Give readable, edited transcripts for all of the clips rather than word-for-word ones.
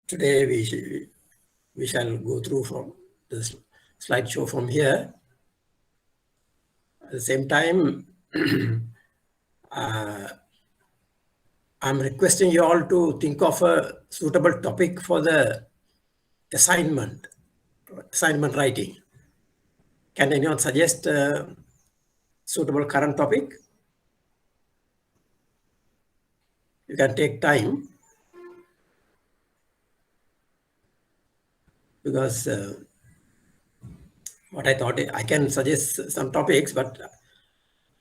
Today we shall go through from this slideshow from here. At the same time, I'm requesting you all to think of a suitable topic for the assignment writing. Can anyone suggest a suitable current topic? You can take time, because what I thought, I can suggest some topics, but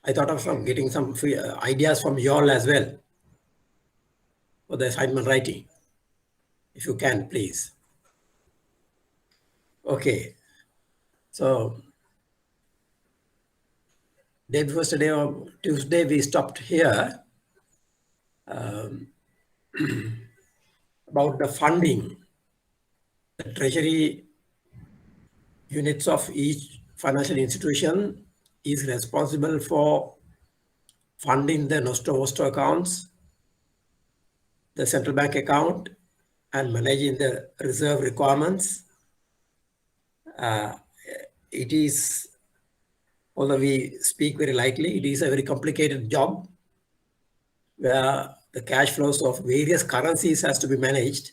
I thought of getting some free ideas from you all as well for the assignment writing. If you can, please. Okay. So, day before yesterday or Tuesday, we stopped here about the funding. The treasury units of each financial institution is responsible for funding the Nostro accounts, the central bank account, and managing the reserve requirements. It is, although we speak very lightly, it is a very complicated job where the cash flows of various currencies has to be managed.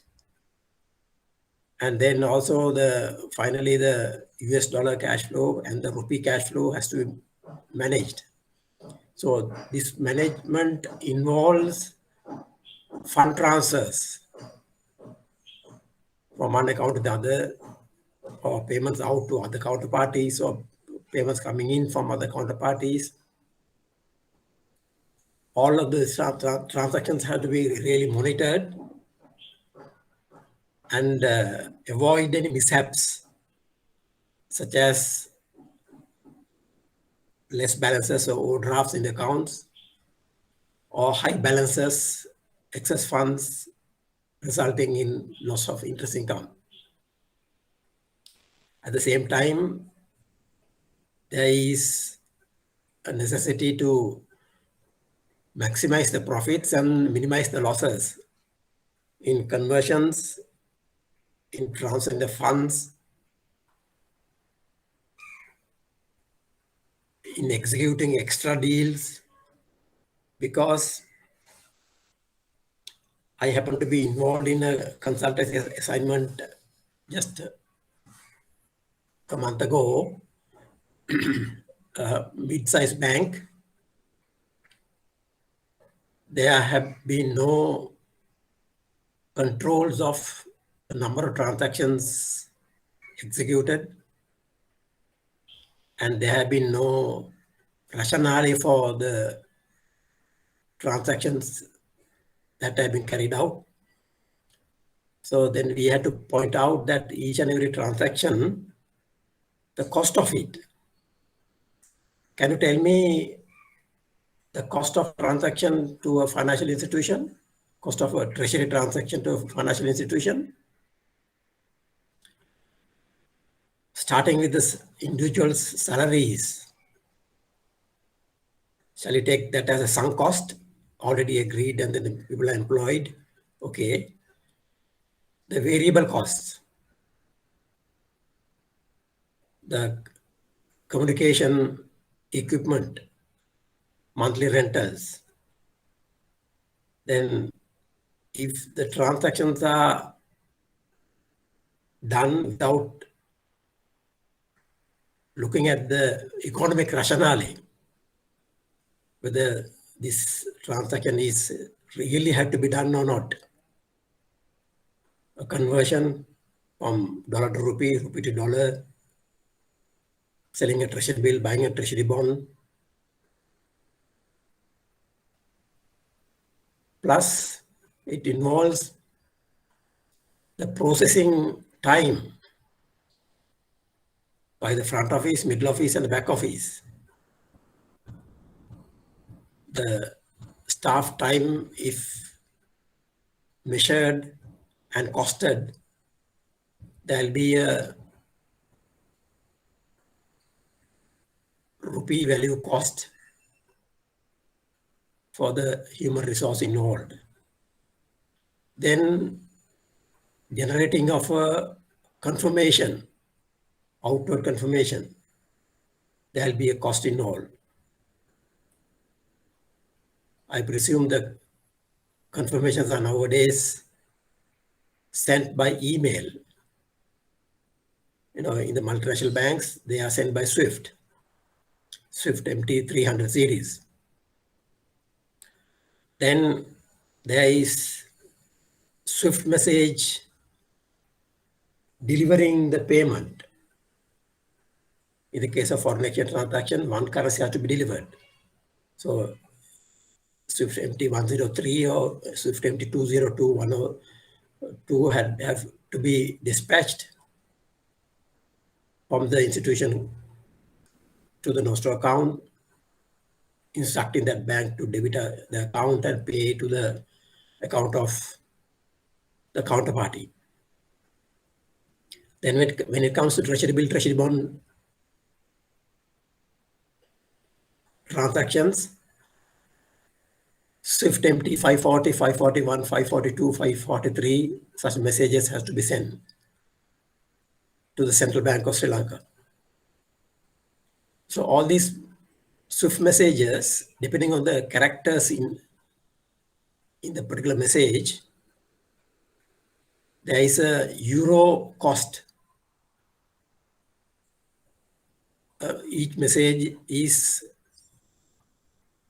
And then also finally the US dollar cash flow and the rupee cash flow has to be managed. So this management involves fund transfers from one account to the other, or payments out to other counterparties, or payments coming in from other counterparties. All of these transactions have to be really monitored and avoid any mishaps, such as less balances or overdrafts in the accounts, or high balances, excess funds, resulting in loss of interest income. At the same time, there is a necessity to maximize the profits and minimize the losses in conversions, in transferring the funds, in executing extra deals, because I happen to be involved in a consultancy assignment just a month ago, a mid-sized bank. There have been no controls of the number of transactions executed, and there have been no rationale for the transactions that have been carried out. So then we had to point out that each and every transaction, the cost of it. Can you tell me the cost of transaction to a financial institution? Cost of a treasury transaction to a financial institution? Starting with this individual's salaries. Shall we take that as a sunk cost, already agreed, and then the people are employed? Okay. The variable costs, the communication equipment, monthly rentals. Then if the transactions are done without looking at the economic rationale, whether this transaction is really had to be done or not. A conversion from dollar to rupee, rupee to dollar, selling a treasury bill, buying a treasury bond. Plus, it involves the processing time by the front office, middle office, and the back office. The staff time, if measured and costed, there'll be a rupee value cost for the human resource involved. Then generating of a confirmation, outward confirmation, there will be a cost involved. I presume the confirmations are nowadays sent by email. In the multinational banks, they are sent by Swift MT300 series. Then there is Swift message delivering the payment. In the case of foreign exchange transaction, one currency has to be delivered. So Swift MT103 or Swift MT202, 102 have to be dispatched from the institution to the Nostro account, instructing that bank to debit the account and pay to the account of the counterparty. Then when it comes to treasury bill, treasury bond transactions, Swift MT 540, 541, 542, 543, such messages has to be sent to the Central Bank of Sri Lanka. So all these Swift messages, depending on the characters in the particular message, there is a euro cost. Each message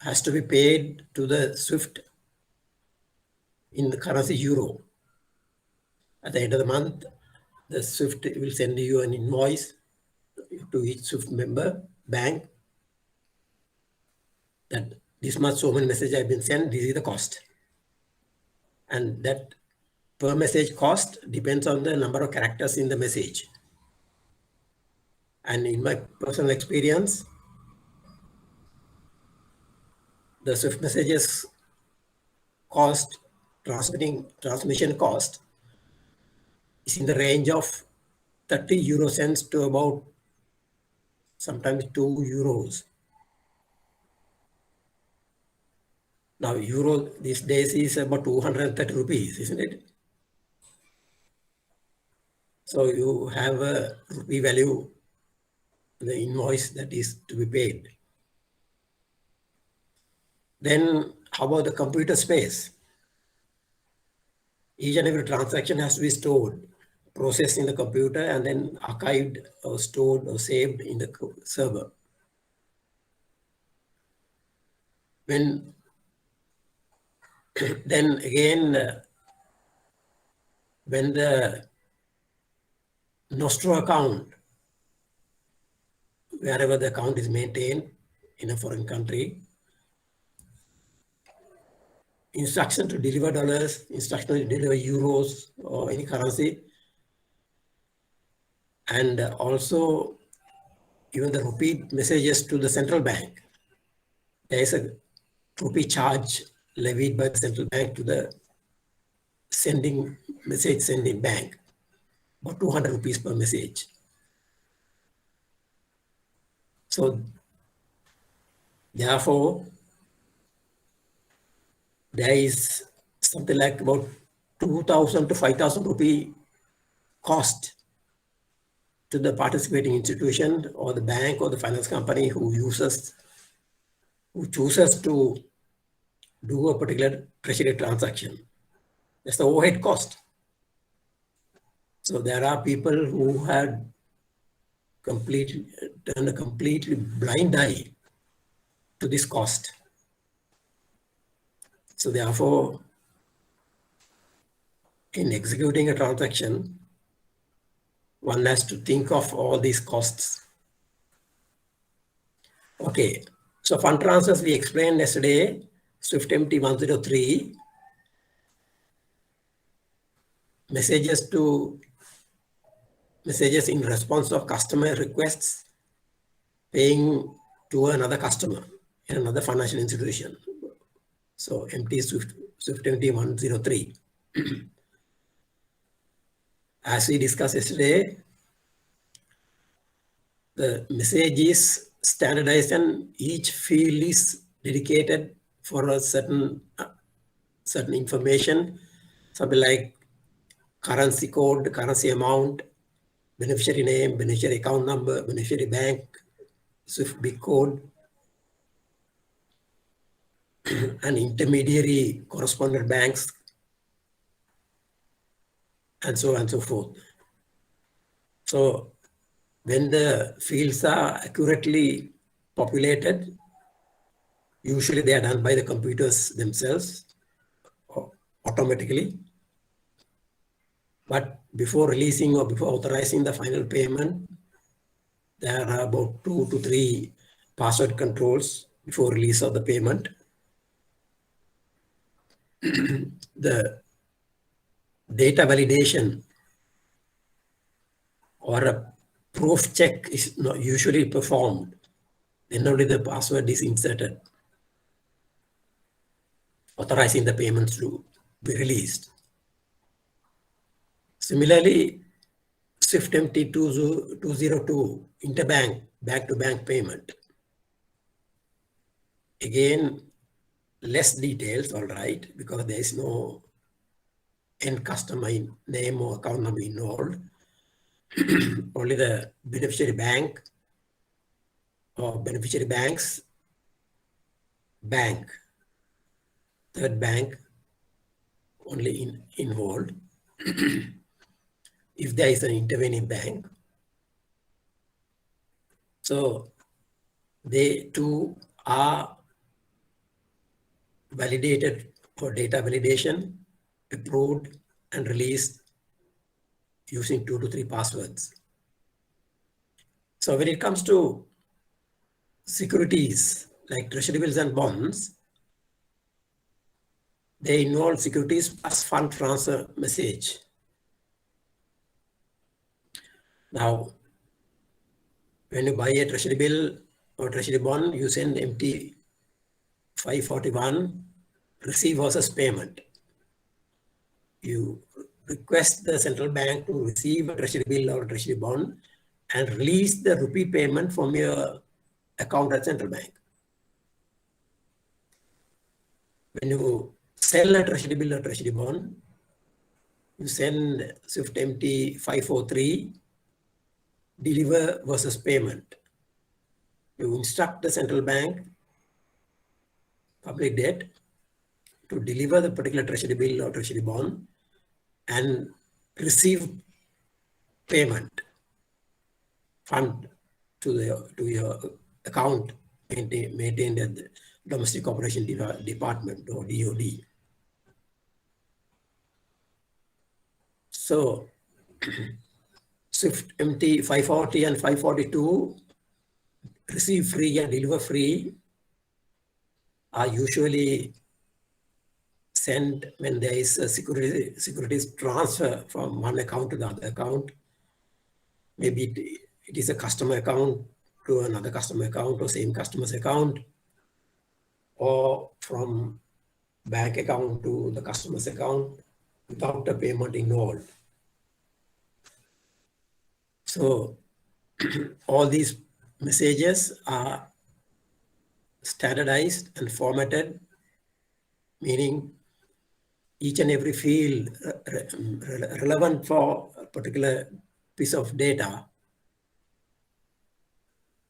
has to be paid to the Swift in the currency euro. At the end of the month, the Swift will send you an invoice to each Swift member bank that this much so many messages have been sent, this is the cost. And that per message cost depends on the number of characters in the message. And in my personal experience, the Swift messages cost, transmission cost is in the range of 30 euro cents to about sometimes 2 euros. Now, euro these days is about 230 rupees, isn't it? So you have a rupee value, the invoice that is to be paid. Then how about the computer space? Each and every transaction has to be stored, processed in the computer, and then archived or stored or saved in the server. Then again, when the Nostro account, wherever the account is maintained in a foreign country, instruction to deliver dollars, instruction to deliver euros or any currency, and also even the rupee messages to the central bank. There is a rupee charge levied by the central bank to the message sending bank, about 200 rupees per message. So therefore, there is something like about 2,000 to 5,000 rupee cost to the participating institution or the bank or the finance company who chooses to do a particular treasury transaction. That's the overhead cost. So there are people who had turned a completely blind eye to this cost. So therefore, in executing a transaction, one has to think of all these costs. Okay, so fund transfers we explained yesterday, Swift MT103, messages in response of customer requests paying to another customer in another financial institution. So Swift MT103. As we discussed yesterday, the message is standardized and each field is dedicated for a certain information, something like currency code, currency amount, beneficiary name, beneficiary account number, beneficiary bank, SWIFT BIC code, and intermediary correspondent banks, and so on and so forth. So when the fields are accurately populated, usually they are done by the computers themselves automatically. But before releasing or before authorizing the final payment, there are about 2 to 3 password controls before release of the payment. The data validation or a proof check is not usually performed. Then only the password is inserted, authorizing the payments to be released. Similarly, SWIFT MT202 interbank bank-to-bank payment. Again, less details, all right, because there is no end customer name or account number involved. Only the beneficiary bank or beneficiary bank's bank, third bank only involved. If there is an intervening bank. So they too are validated for data validation, approved and released using 2 to 3 passwords. So when it comes to securities like treasury bills and bonds, they involve securities plus fund transfer message. Now, when you buy a treasury bill or treasury bond, you send MT 541 receive versus payment. You request the central bank to receive a treasury bill or treasury bond and release the rupee payment from your account at central bank. When you sell a treasury bill or treasury bond, you send SWIFT MT 543 deliver versus payment. You instruct the central bank, public debt, to deliver the particular treasury bill or treasury bond and receive payment fund to your account maintained at the Domestic Operation Department or DOD. So SWIFT MT 540 and 542 receive free and deliver free are usually sent when there is a securities transfer from one account to the other account. Maybe it is a customer account to another customer account or same customer's account, or from bank account to the customer's account without a payment involved. So all these messages are standardized and formatted, meaning each and every field relevant for a particular piece of data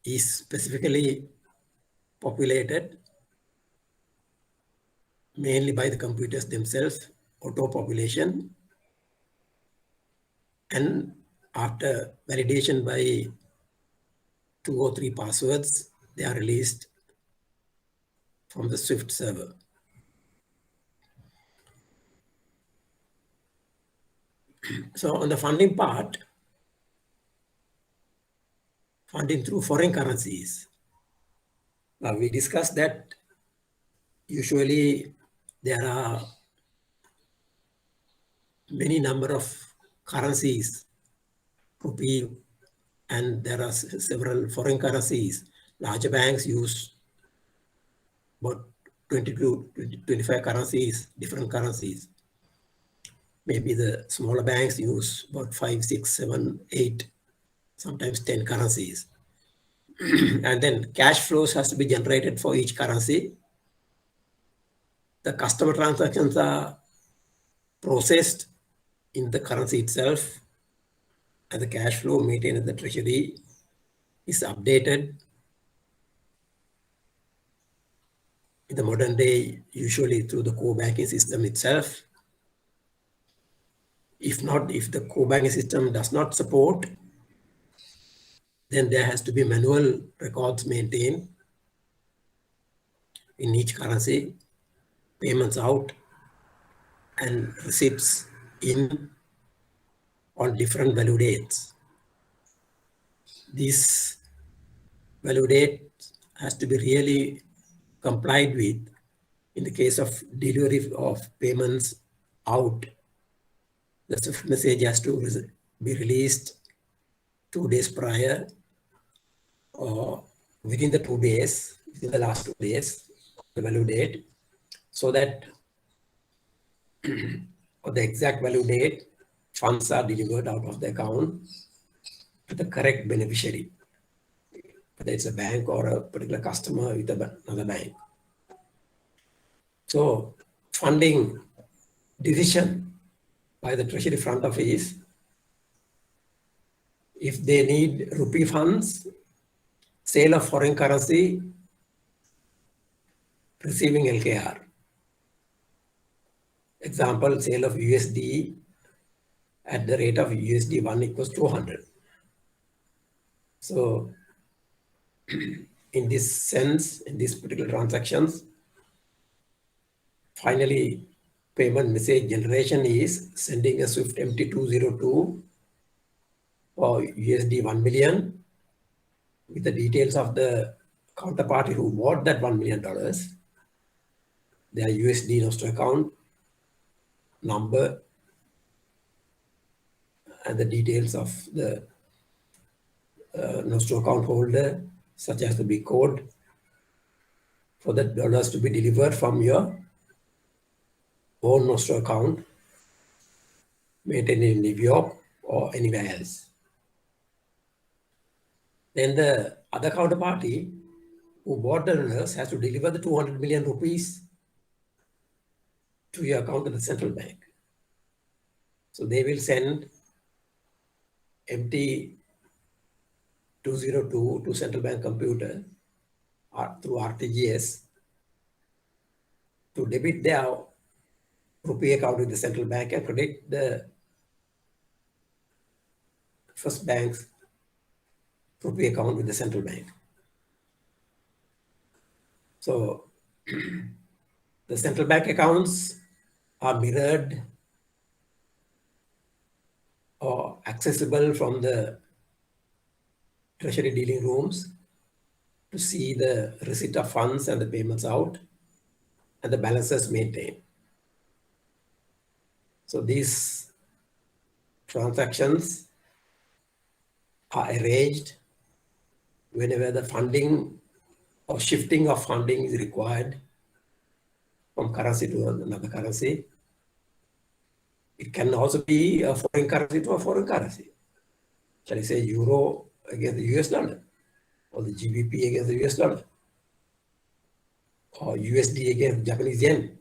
is specifically populated mainly by the computers themselves, auto population, and after validation by 2 or 3 passwords, they are released from the SWIFT server. So on the funding part, funding through foreign currencies. Now we discussed that usually there are many number of currencies, rupee, and there are several foreign currencies. Larger banks use about 20 to 25 currencies, different currencies. Maybe the smaller banks use about 5, 6, 7, 8, sometimes 10 currencies. And then cash flows has to be generated for each currency. The customer transactions are processed in the currency itself, and the cash flow maintained at the treasury is updated in the modern day, usually through the core banking system itself. If not, if the core banking system does not support, then there has to be manual records maintained in each currency, payments out and receipts in on different value dates. This value date has to be really complied with. In the case of delivery of payments out, the SWIFT message has to be released 2 days prior or within the 2 days, within the last 2 days, the value date, so that on the exact value date, funds are delivered out of the account to the correct beneficiary, whether it's a bank or a particular customer with another bank. So funding decision by the Treasury front office, if they need rupee funds, sale of foreign currency, receiving LKR. Example, sale of USD at the rate of USD 1 equals 200. So in this sense, in these particular transactions, finally, payment message generation is sending a SWIFT MT202 for USD 1 million with the details of the counterparty who bought that $1 million, their USD nostro account number, and the details of the nostro account holder, such as the big code, for the dollars to be delivered from your own nostro account maintained in New York or anywhere else. Then the other counterparty who bought the dollars has to deliver the 200 million rupees to your account at the central bank. So they will send MT 202 to central bank computer through RTGS to debit their rupee account with the central bank and credit the first bank's rupee account with the central bank. So the central bank accounts are mirrored or accessible from the treasury dealing rooms to see the receipt of funds and the payments out and the balances maintained. So these transactions are arranged whenever the funding or shifting of funding is required from currency to another currency. It can also be a foreign currency to a foreign currency. Shall I say euro against the US dollar, or the GBP against the US dollar, or USD against Japanese yen.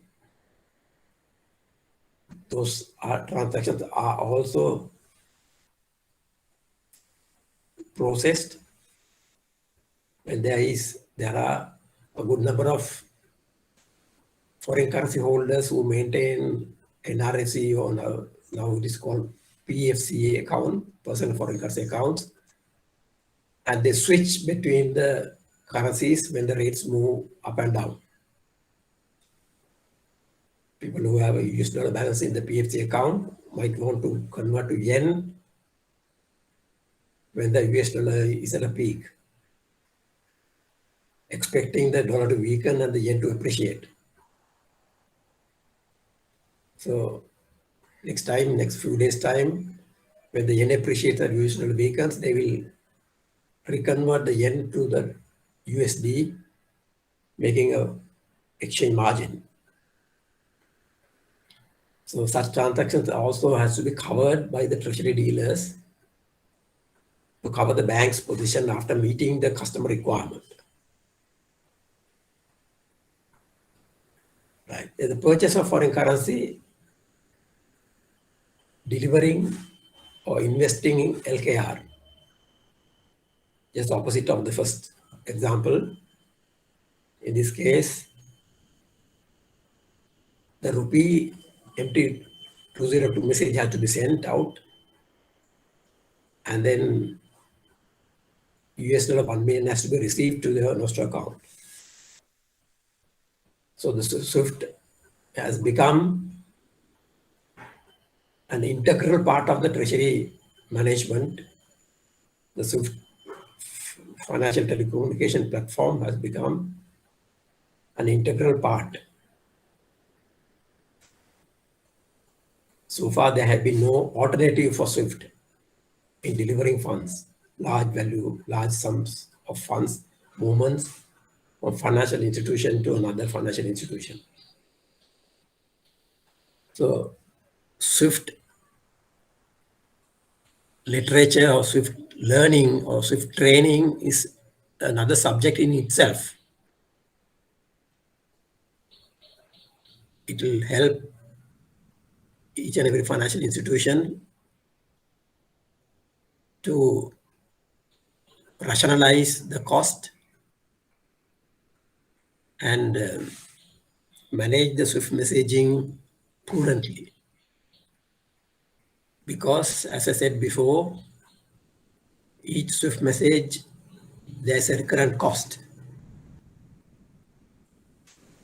Those transactions are also processed when there are a good number of foreign currency holders who maintain NRSE or now it is called PFCA account, personal foreign currency accounts, and they switch between the currencies when the rates move up and down. People who have a US dollar balance in the PFCA account might want to convert to yen when the US dollar is at a peak, expecting the dollar to weaken and the yen to appreciate. So next few days time, when the yen appreciates and US dollar weakens, they will reconvert the yen to the USD, making a exchange margin. So such transactions also has to be covered by the treasury dealers to cover the bank's position after meeting the customer requirement. Right. The purchase of foreign currency delivering or investing in LKR. Just opposite of the first example. In this case, the rupee empty 202 message has to be sent out, and then US dollar 1 million has to be received to the Nostro account. So the SWIFT has become an integral part of the treasury management. The SWIFT financial telecommunication platform has become an integral part. So far, there have been no alternative for SWIFT in delivering funds, large value, large sums of funds, movements from financial institution to another financial institution. So SWIFT literature or SWIFT learning or SWIFT training is another subject in itself. It will help each and every financial institution to rationalize the cost and manage the SWIFT messaging prudently. Because, as I said before, each SWIFT message, there's a recurrent cost.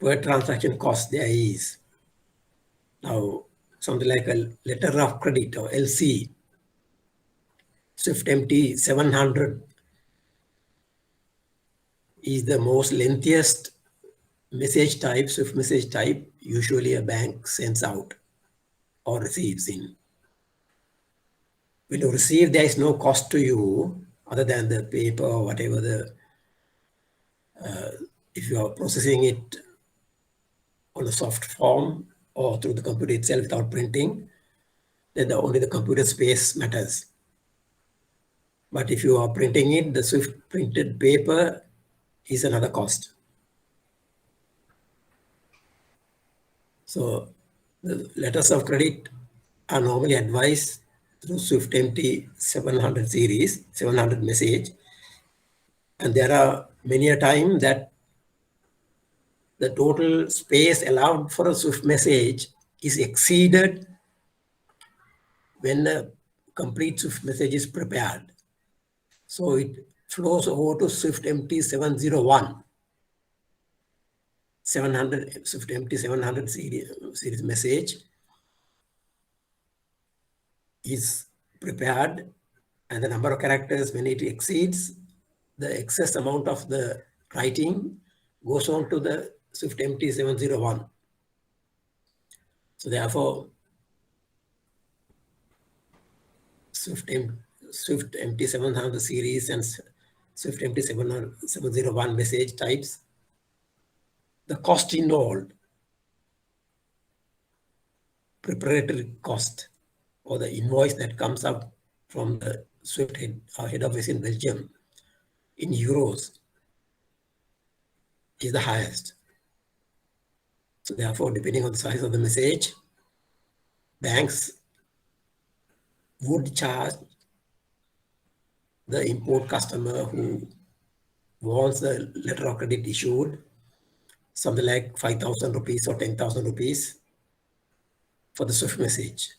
Per transaction cost there is. Now, something like a letter of credit or LC, SWIFT MT 700 is the most lengthiest message type, SWIFT message type, usually a bank sends out or receives in. When you receive, there is no cost to you other than the paper or whatever if you are processing it on a soft form or through the computer itself without printing, then only the computer space matters. But if you are printing it, the SWIFT printed paper is another cost. So the letters of credit are normally advised through SWIFT MT 700 series, 700 message. And there are many a time that the total space allowed for a SWIFT message is exceeded when a complete SWIFT message is prepared. So it flows over to SWIFT MT 701, 700, SWIFT MT 700 series message is prepared, and the number of characters, when it exceeds the excess amount of the writing, goes on to the SWIFT MT 701. So therefore, SWIFT MT 700 series and SWIFT MT 701 message types, the cost involved, preparatory cost, or the invoice that comes up from the SWIFT head office in Belgium in euros is the highest. So therefore, depending on the size of the message, banks would charge the import customer who wants the letter of credit issued something like 5,000 rupees or 10,000 rupees for the SWIFT message.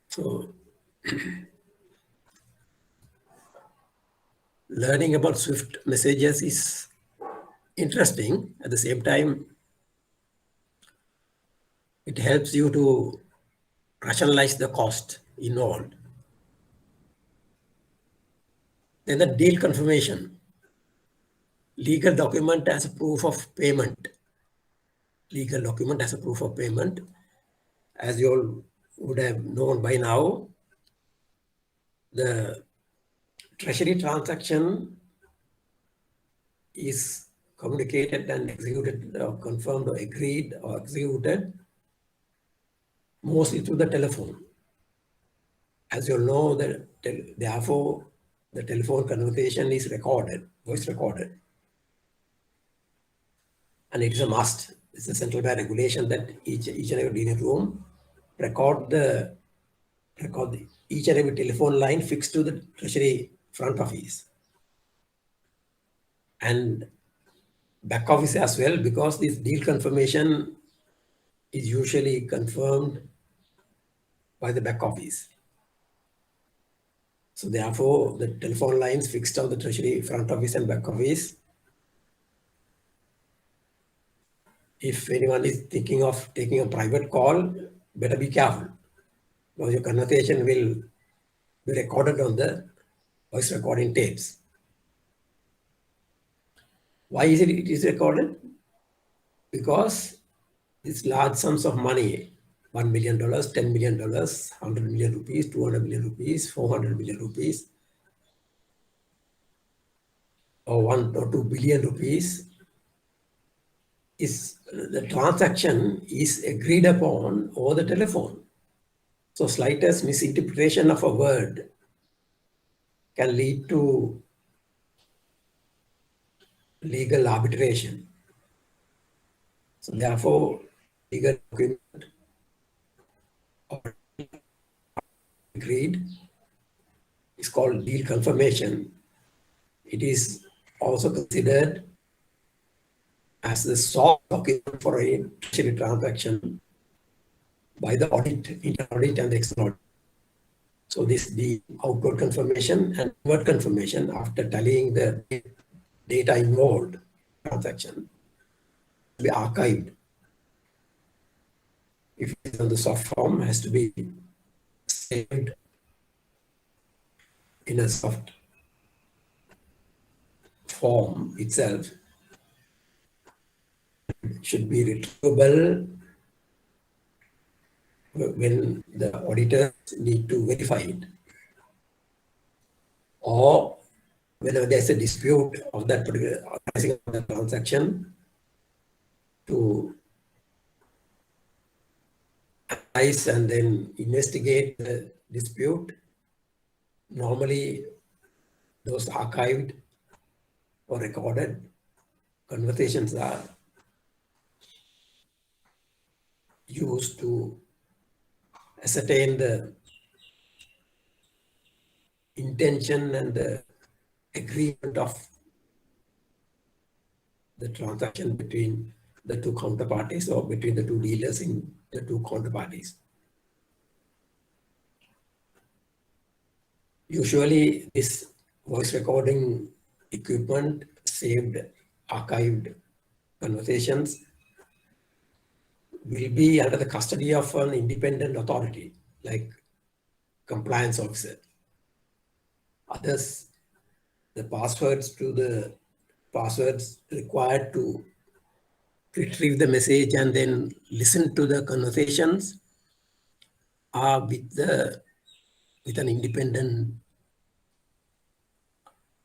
So learning about SWIFT messages is interesting. At the same time, it helps you to rationalize the cost involved. Then the deal confirmation. Legal document as a proof of payment. Legal document as a proof of payment. As you all would have known by now, the treasury transaction is communicated and executed or confirmed or agreed or executed mostly through the telephone. As you all know, therefore, the telephone conversation is recorded, voice recorded. And it is a must. It's a central bank regulation that each and every dealing room record each and every telephone line fixed to the treasury front office and back office as well, because this deal confirmation is usually confirmed by the back office. So therefore, the telephone lines fixed on the treasury front office and back office, if anyone is thinking of taking a private call, better be careful, because your conversation will be recorded on the voice recording tapes. Why is it is recorded? Because these large sums of money, $1 million, $10 million, 100 million rupees, 200 million rupees, 400 million rupees, or 1 or 2 billion rupees, is the transaction is agreed upon over the telephone. So slightest misinterpretation of a word can lead to legal arbitration. So therefore, legal document agreed is called deal confirmation. It is also considered as the source document for a treasury transaction by the audit, internal audit and the external audit. So this the outward confirmation and inward confirmation after tallying the data involved transaction to be archived. If it is on the soft form, has to be saved in a soft form itself. It should be retrievable when the auditors need to verify it, or whenever there's a dispute of that particular arising of the transaction, to analyze and then investigate the dispute. Normally, those archived or recorded conversations are used to ascertain the intention and the agreement of the transaction between the two counterparties or between the two dealers in the two counterparties. Usually, this voice recording equipment saved archived conversations will be under the custody of an independent authority like compliance officer. Others, the passwords required to retrieve the message and then listen to the conversations are with an independent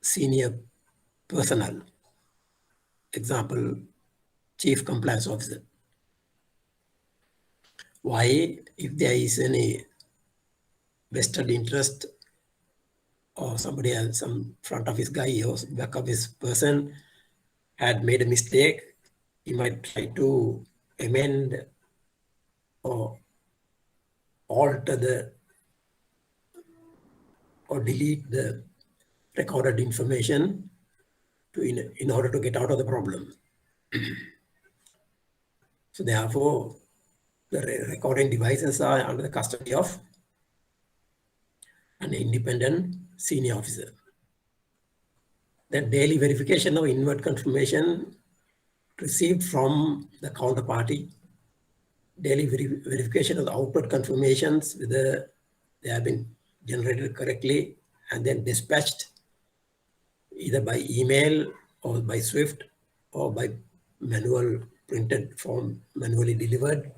senior personnel. Example, chief compliance officer. Why? If there is any vested interest or somebody else, some front office guy or back office person had made a mistake, he might try to amend or alter or delete the recorded information in order to get out of the problem. So therefore, the recording devices are under the custody of an independent senior officer. The daily verification of inward confirmation received from the counterparty, daily verification of the outward confirmations, whether they have been generated correctly and then dispatched either by email or by Swift or by manual printed form, manually delivered.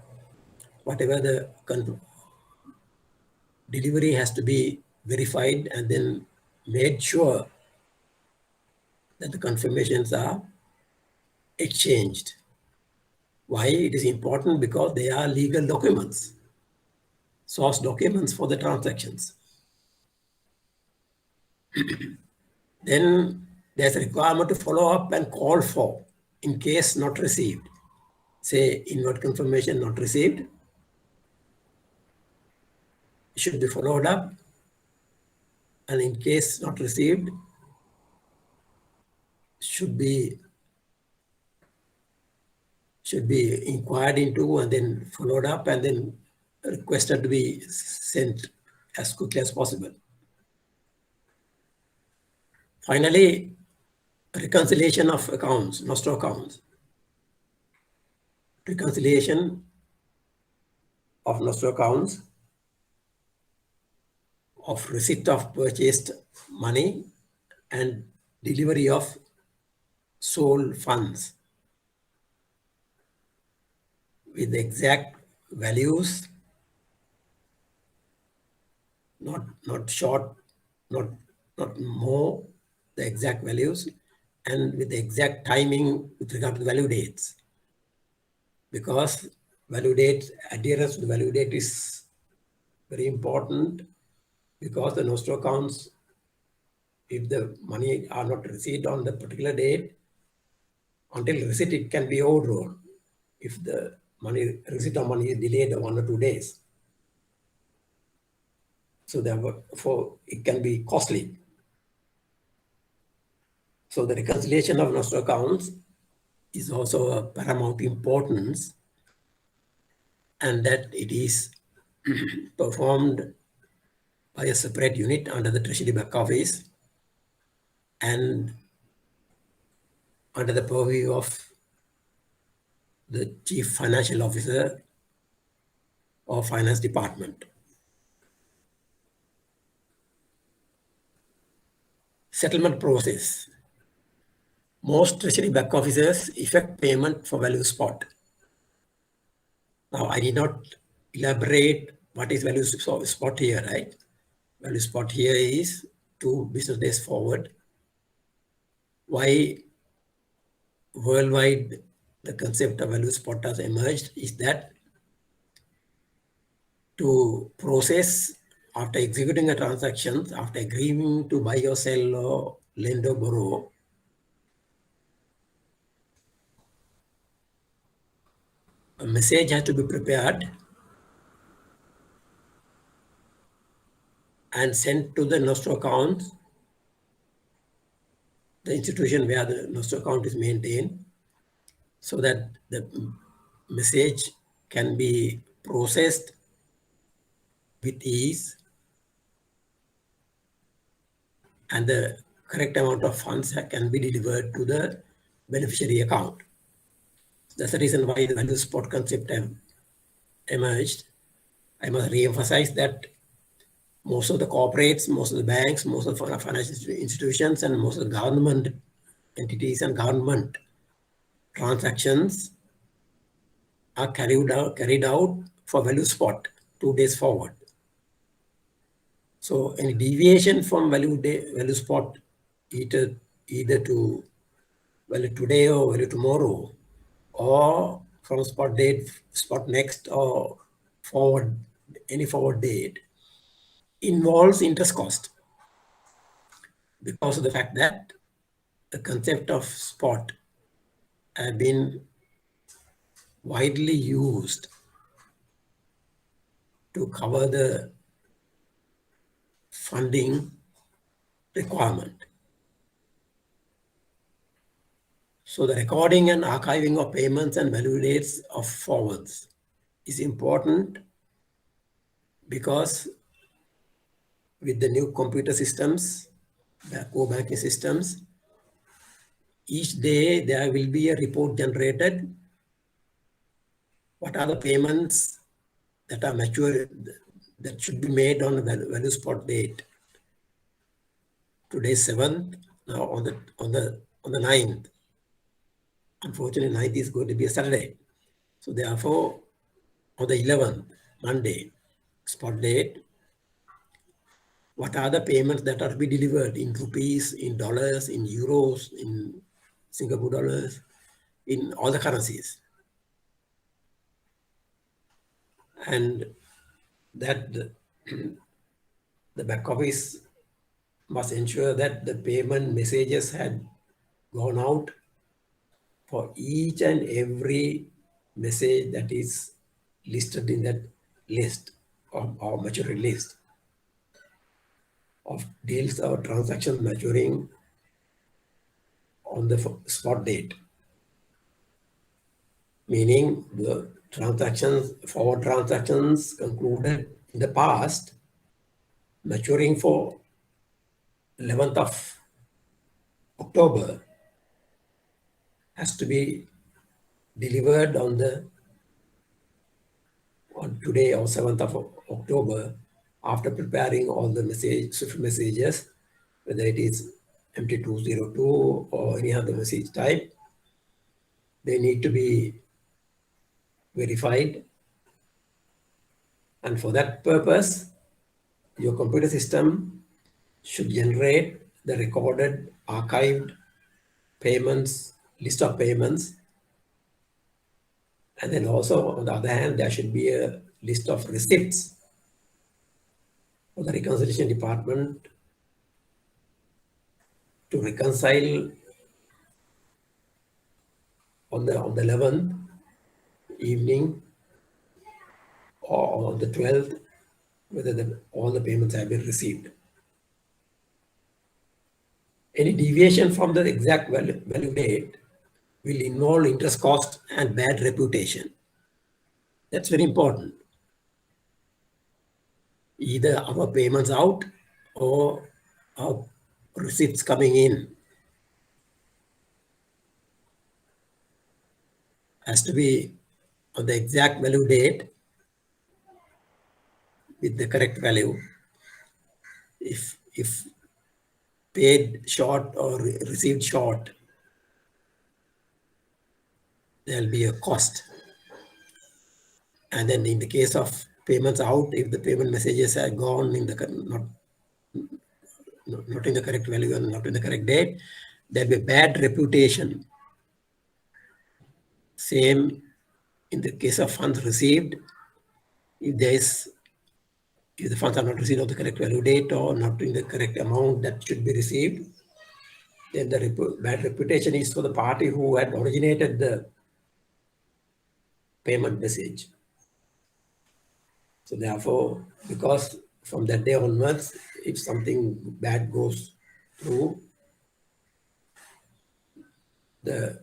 Whatever the delivery has to be verified and then made sure that the confirmations are exchanged. Why it is important? Because they are legal documents, source documents for the transactions. Then there's a requirement to follow up and call for in case not received. Say inward confirmation not received, should be followed up, and in case not received, should be inquired into and then followed up and then requested to be sent as quickly as possible. Finally, reconciliation of accounts, nostro accounts. Reconciliation of nostro accounts of receipt of purchased money and delivery of sold funds with the exact values, not short, not more, the exact values, and with the exact timing with regard to the value dates. Because value date, adherence to the value date is very important, because the nostro accounts, if the money are not received on the particular date, until receipt it can be overdrawn if the receipt of money is delayed 1 or 2 days. So therefore it can be costly. So the reconciliation of nostro accounts is also a paramount importance, and that it is performed by a separate unit under the Treasury back office and under the purview of the Chief Financial Officer or Finance Department. Settlement process. Most Treasury back officers effect payment for value spot. Now, I did not elaborate what is value spot here, right? Value spot here is 2 business days forward. Why worldwide the concept of value spot has emerged is that to process after executing a transaction, after agreeing to buy or sell or lend or borrow, a message has to be prepared and sent to the nostro account, the institution where the nostro account is maintained, so that the message can be processed with ease and the correct amount of funds can be delivered to the beneficiary account. That's the reason why the value spot concept emerged. I must re-emphasize that most of the corporates, most of the banks, most of the financial institutions, and most of the government entities and government transactions are carried out for value spot 2 days forward. So any deviation from value spot, either to value today or value tomorrow, or from spot date, spot next, or forward, any forward date, involves interest cost, because of the fact that the concept of spot have been widely used to cover the funding requirement. So the recording and archiving of payments and value dates of forwards is important, because with the new computer systems, the core banking systems, each day there will be a report generated. What are the payments that are mature, that should be made on the value spot date? Today 7th, now on the 9th. Unfortunately, 9th is going to be a Saturday. So therefore, on the 11th, Monday, spot date, what are the payments that are to be delivered in rupees, in dollars, in euros, in Singapore dollars, in all the currencies? And that the back office must ensure that the payment messages had gone out for each and every message that is listed in that list or maturity list of deals or transactions maturing on the spot date, meaning the forward transactions concluded in the past, maturing for 11th of October, has to be delivered on today or 7th of October, after preparing all the Swift messages, whether it is MT202 or any other message type. They need to be verified, and for that purpose, your computer system should generate the recorded archived payments, list of payments, and then also on the other hand, there should be a list of receipts for the reconciliation department to reconcile on the 11th evening or on the 12th, whether all the payments have been received. Any deviation from the exact value date will involve interest cost and bad reputation. That's very important. Either our payments out or our receipts coming in has to be on the exact value date with the correct value. If paid short or received short, there'll be a cost. And then in the case of payments out, if the payment messages are gone in the not in the correct value and not in the correct date, there'll be bad reputation. Same in the case of funds received. If the funds are not received on the correct value date or not in the correct amount that should be received, then the bad reputation is for the party who had originated the payment message. So therefore, because from that day onwards, if something bad goes through, the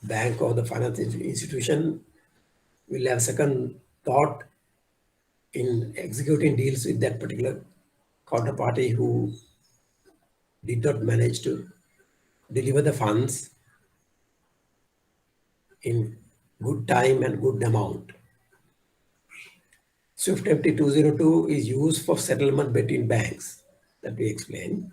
bank or the financial institution will have second thought in executing deals with that particular counterparty who did not manage to deliver the funds in good time and good amount. Swift MT202 is used for settlement between banks, that we explained.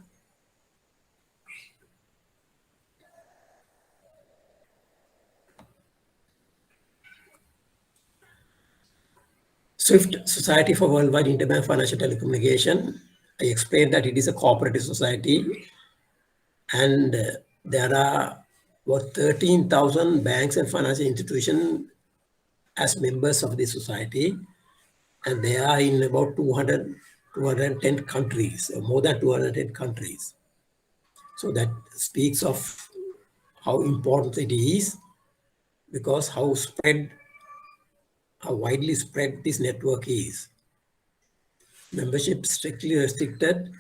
Swift, Society for Worldwide Interbank Financial Telecommunication. I explained that it is a cooperative society, and there are about 13,000 banks and financial institutions as members of the society, and they are in about 210 countries, or more than 210 countries. So that speaks of how important it is, because how widely spread this network is. Membership strictly restricted,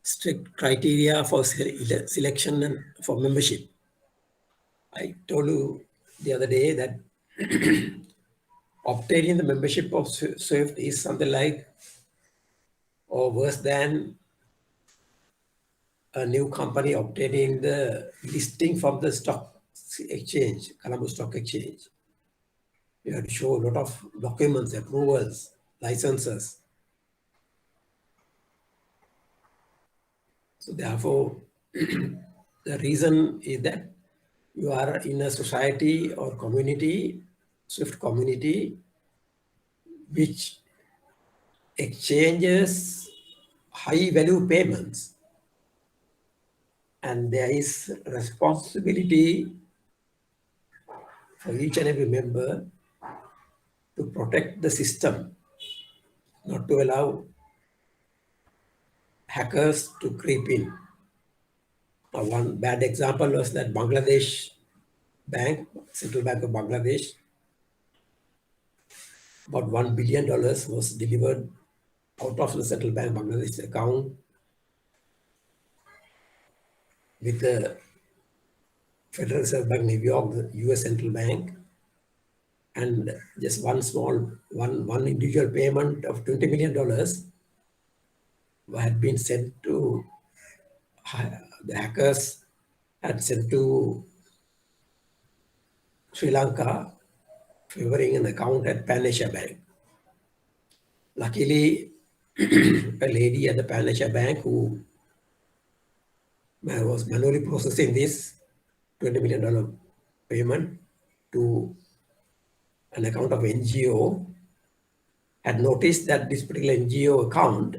strict criteria for selection and for membership. I told you the other day that obtaining the membership of SWIFT is something like, or worse than, a new company obtaining the listing from the stock exchange, Colombo Stock Exchange. You have to show a lot of documents, approvals, licenses. So therefore, the reason is that you are in a society or community, SWIFT community, which exchanges high value payments, and there is responsibility for each and every member to protect the system, not to allow hackers to creep in. Now, one bad example was that Bangladesh Bank, Central Bank of Bangladesh, about $1 billion was delivered out of the Central Bank Bangladesh account with the Federal Reserve Bank New York, the US Central Bank, and just one individual payment of $20 million had been sent to the hackers had sent to Sri Lanka, favoring an account at Pan Asia Bank. Luckily, a lady at the Pan Asia Bank who was manually processing this $20 million payment to an account of NGO had noticed that this particular NGO account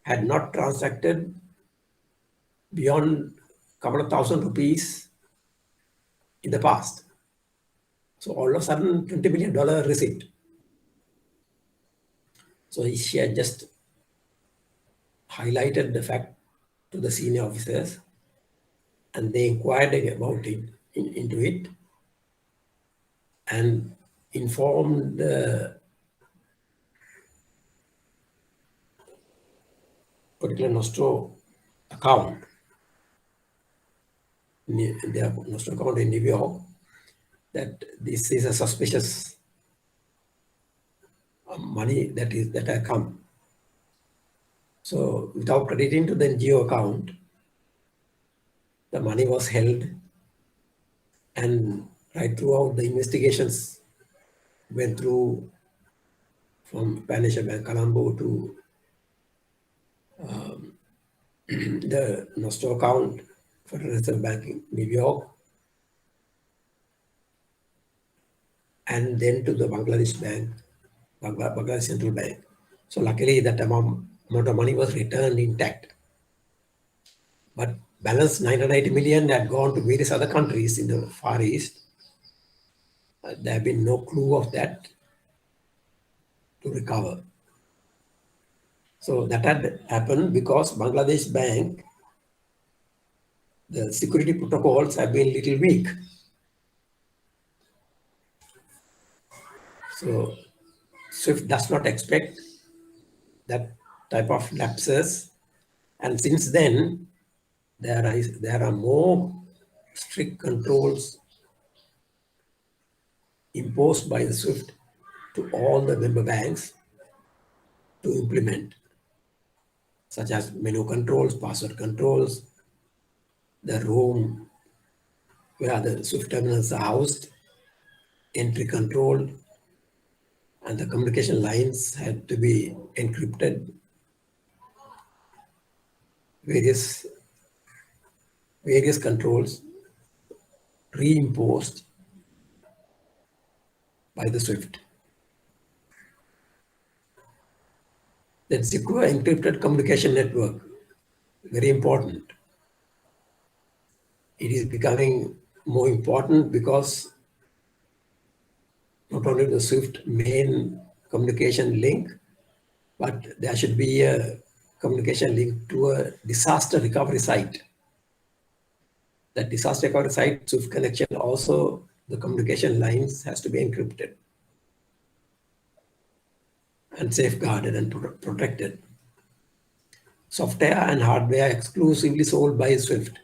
had not transacted beyond a couple of thousand rupees in the past. So all of a sudden, $20 million receipt. So she had just highlighted the fact to the senior officers, and they inquired about it into it and informed the particular Nostro account, their Nostro account in New York, that this is a suspicious money that had come. So without crediting to the NGO account, the money was held, and right throughout the investigations went through from Pan Asia Bank Colombo to the Nostro account for the Reserve Bank in New York, and then to the Bangladesh Bank, Bangladesh Central Bank. So luckily that amount of money was returned intact. But balance 980 million had gone to various other countries in the Far East. There have been no clue of that to recover. So that had happened because Bangladesh Bank, the security protocols have been little weak. So SWIFT does not expect that type of lapses. And since then, there are more strict controls imposed by the SWIFT to all the member banks to implement, such as menu controls, password controls, the room where the SWIFT terminals are housed, entry control, and the communication lines had to be encrypted. Various controls reimposed by the SWIFT. That secure encrypted communication network, very important. It is becoming more important because not only the SWIFT main communication link, but there should be a communication link to a disaster recovery site. That disaster recovery site, SWIFT connection, also the communication lines has to be encrypted and safeguarded and protected. Software and hardware exclusively sold by SWIFT.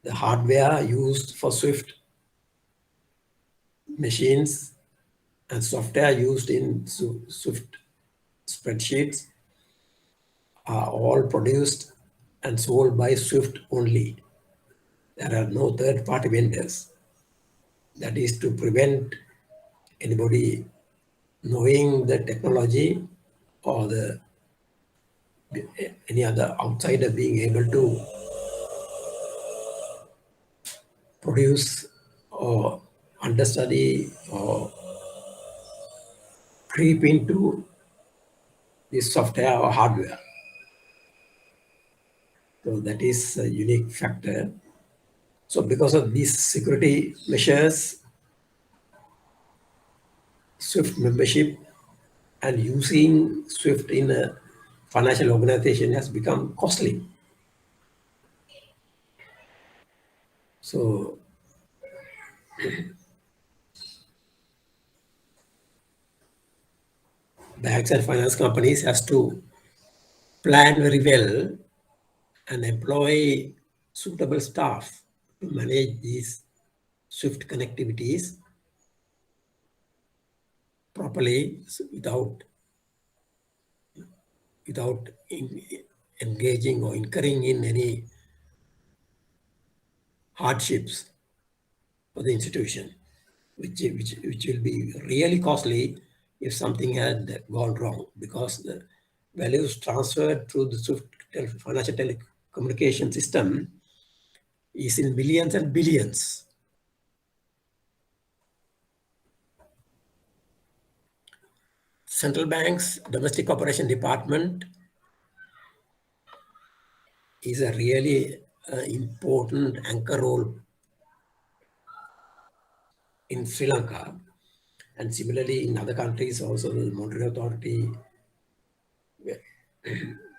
The hardware used for SWIFT machines and software used in SWIFT spreadsheets are all produced and sold by SWIFT only. There are no third-party vendors. That is to prevent anybody knowing the technology or any other outsider being able to produce or understudy or creep into this software or hardware. So that is a unique factor. So because of these security measures, SWIFT membership and using SWIFT in a financial organization has become costly. So banks and finance companies has to plan very well and employ suitable staff to manage these swift connectivities properly without engaging or incurring in any hardships for the institution, which will be really costly if something had gone wrong, because the values transferred through the swift financial telecommunication system is in millions and billions. Central Bank's Domestic Operation Department is a really important anchor role in Sri Lanka, and similarly in other countries also. The Monetary Authority,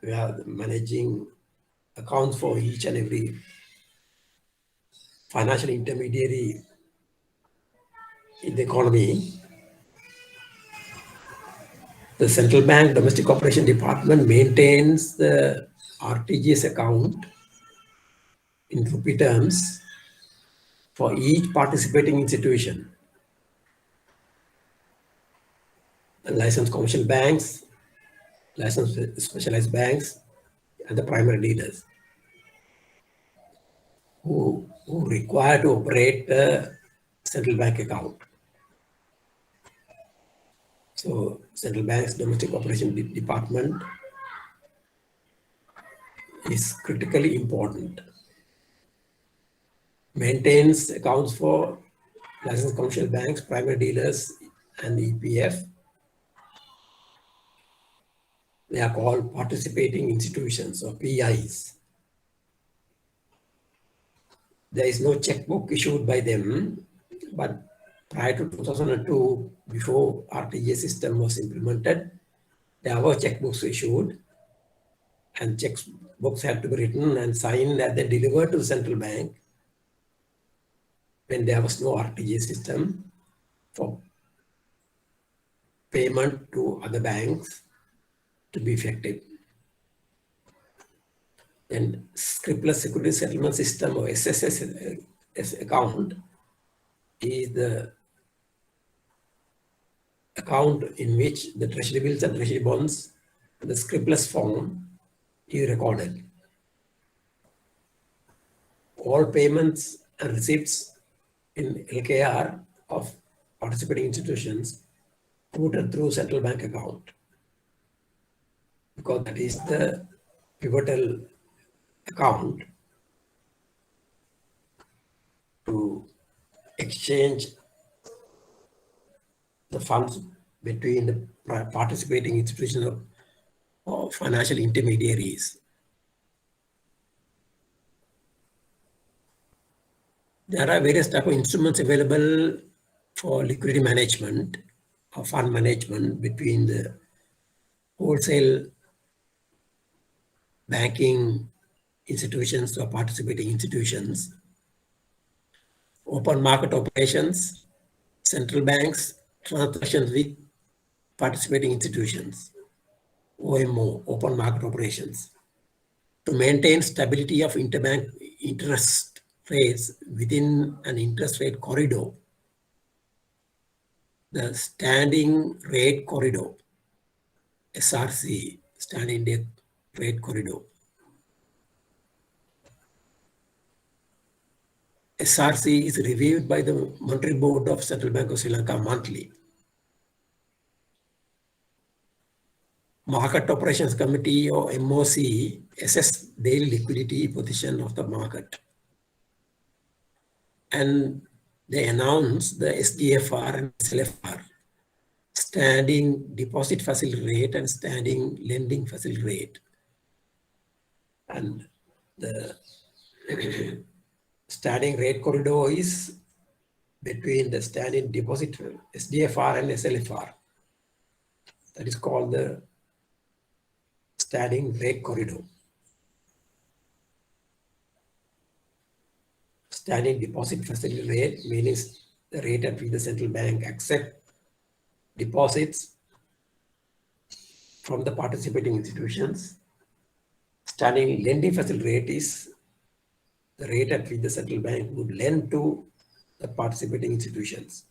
we are managing accounts for each and every financial intermediary in the economy. The Central Bank Domestic Operation Department maintains the RTGS account in rupee terms for each participating institution. The licensed commercial banks, licensed specialized banks, and the primary dealers who require to operate the central bank account. So Central Bank's Domestic Operation Department is critically important. Maintains accounts for licensed commercial banks, primary dealers, and EPF. They are called participating institutions or PIs. There is no checkbook issued by them, but prior to 2002, before RTGS system was implemented, there were checkbooks issued, and checkbooks had to be written and signed and then delivered to the central bank when there was no RTGS system for payment to other banks to be effective. Then scriptless security settlement system or SSS account is the account in which the treasury bills and treasury bonds in the scriptless form is recorded. All payments and receipts in LKR of participating institutions routed through central bank account, because that is the pivotal account to exchange the funds between the participating institutions or financial intermediaries. There are various type of instruments available for liquidity management or fund management between the wholesale banking institutions or participating institutions, open market operations, central banks, transactions with participating institutions, OMO, open market operations, to maintain stability of interbank interest rates within an interest rate corridor. The standing rate corridor, SRC, standing rate corridor. SRC is reviewed by the Monetary Board of Central Bank of Sri Lanka monthly. Market Operations Committee or MOC assess daily liquidity position of the market. And they announce the SDFR and SLFR, standing deposit facility rate and standing lending facility rate. And the standing rate corridor is between the standing deposit SDFR and SLFR. That is called the standing rate corridor. Standing deposit facility rate means the rate at which the central bank accept deposits from the participating institutions. Standing lending facility rate is the rate at which the central bank would lend to the participating institutions.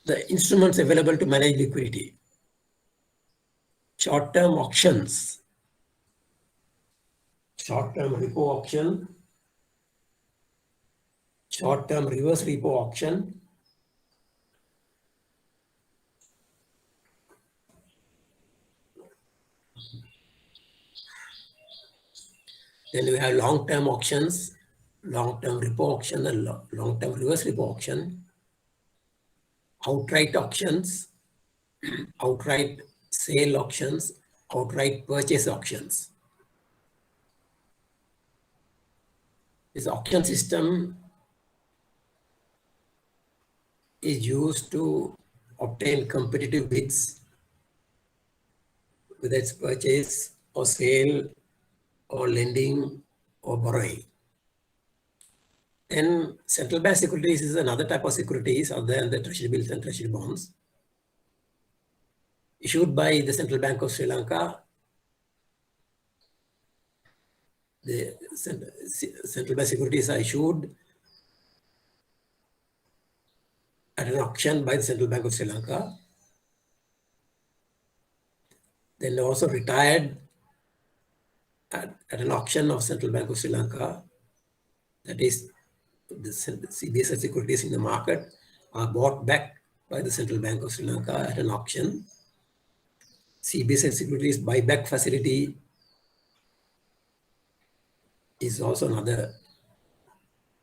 The instruments available to manage liquidity. Short-term auctions, short-term repo auction, short-term reverse repo auction, then we have long-term auctions, long-term repo auction and long-term reverse repo auction, outright auctions, outright sale auctions, outright purchase auctions. This auction system is used to obtain competitive bids, whether it's purchase or sale or lending or borrowing. Then central bank securities is another type of securities other than the treasury bills and treasury bonds issued by the Central Bank of Sri Lanka. The central bank securities are issued at an auction by the Central Bank of Sri Lanka. Then also retired at an auction of Central Bank of Sri Lanka. That is, the CBS securities in the market are bought back by the Central Bank of Sri Lanka at an auction. CBS securities buyback facility is also another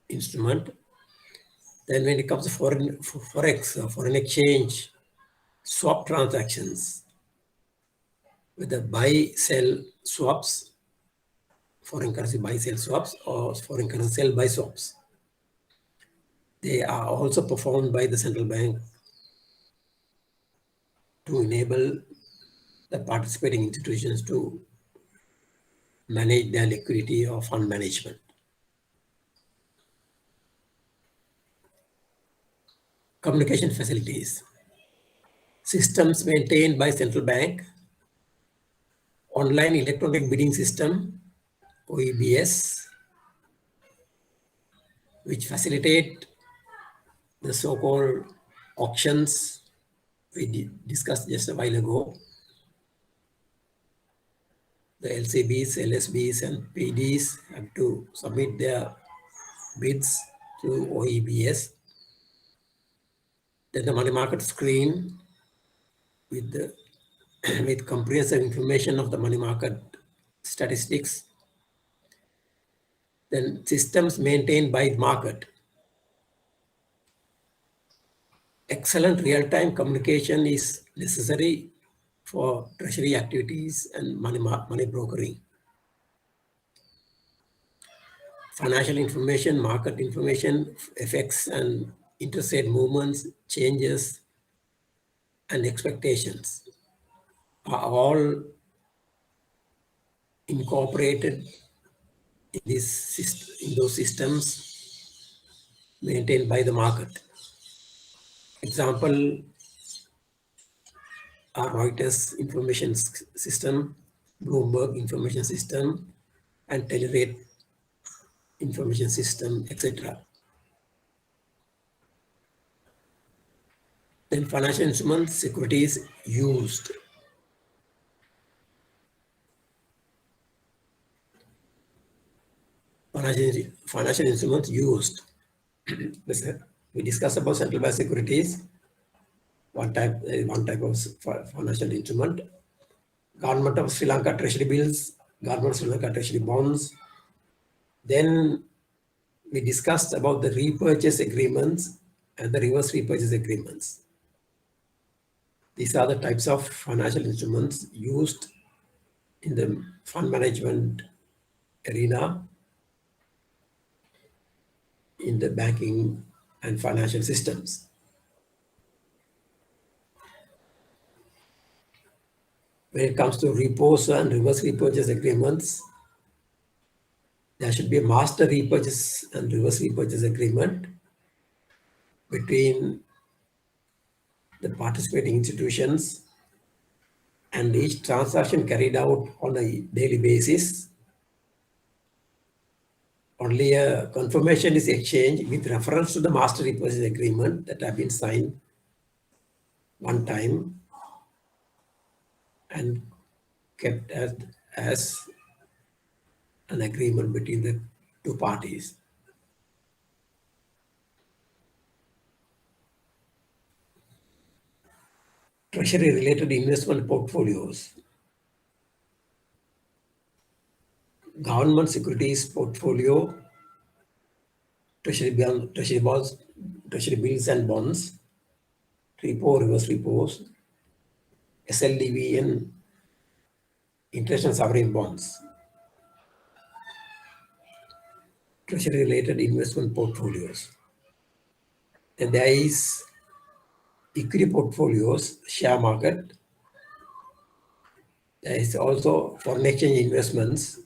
instrument. Then when it comes to forex, foreign exchange, swap transactions, with the buy-sell swaps, foreign currency buy-sell swaps or foreign currency sell-buy swaps. They are also performed by the central bank to enable the participating institutions to manage their liquidity or fund management. Communication facilities. Systems maintained by central bank. Online electronic bidding system, OEBS, which facilitate the so-called auctions we discussed just a while ago. The LCBs, LSBs, and PDs have to submit their bids to OEBS. Then the money market screen with the with comprehensive information of the money market statistics. Then systems maintained by the market. Excellent real-time communication is necessary for treasury activities and money brokering. Financial information, market information, effects and interest rate movements, changes, and expectations are all incorporated in those systems maintained by the market. Example are Reuters information system, Bloomberg information system, and Telerate information system, etc. Then financial instruments, securities used. Financial instruments used. We discussed about central bank securities, one type of financial instrument. Government of Sri Lanka treasury bills, government of Sri Lanka treasury bonds. Then we discussed about the repurchase agreements and the reverse repurchase agreements. These are the types of financial instruments used in the fund management arena in the banking and financial systems. When it comes to repos and reverse repurchase agreements, there should be a master repurchase and reverse repurchase agreement between the participating institutions, and each transaction carried out on a daily basis. Only a confirmation is exchanged with reference to the master repurchase agreement that have been signed one time and kept as an agreement between the two parties. Treasury-related investment portfolios. Government securities portfolio, treasury bonds, treasury bills and bonds, repo, reverse repos, SLDV, and international sovereign bonds. Treasury-related investment portfolios. Then there is equity portfolios, share market. There is also foreign exchange investments,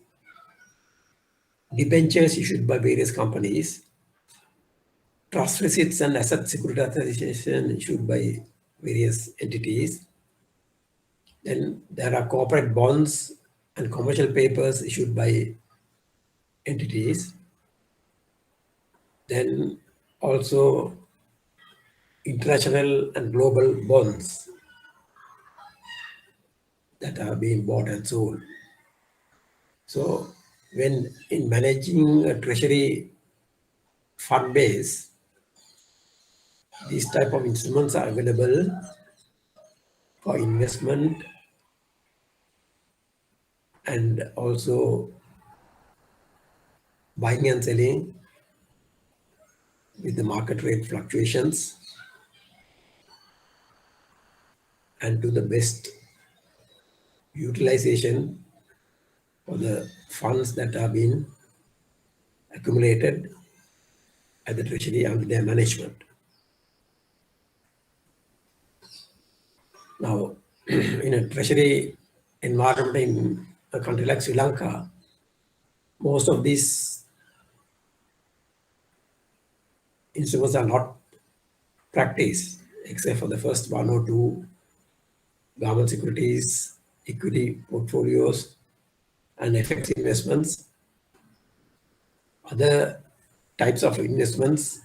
debentures issued by various companies, trust receipts and asset securitization issued by various entities. Then there are corporate bonds and commercial papers issued by entities. Then also international and global bonds that are being bought and sold. So when in managing a treasury fund base, these type of instruments are available for investment and also buying and selling with the market rate fluctuations and to the best utilization for the funds that have been accumulated at the treasury under their management. Now, in a treasury environment in a country like Sri Lanka, most of these instruments are not practiced except for the first one or two: government securities, equity portfolios, and FX investments. Other types of investments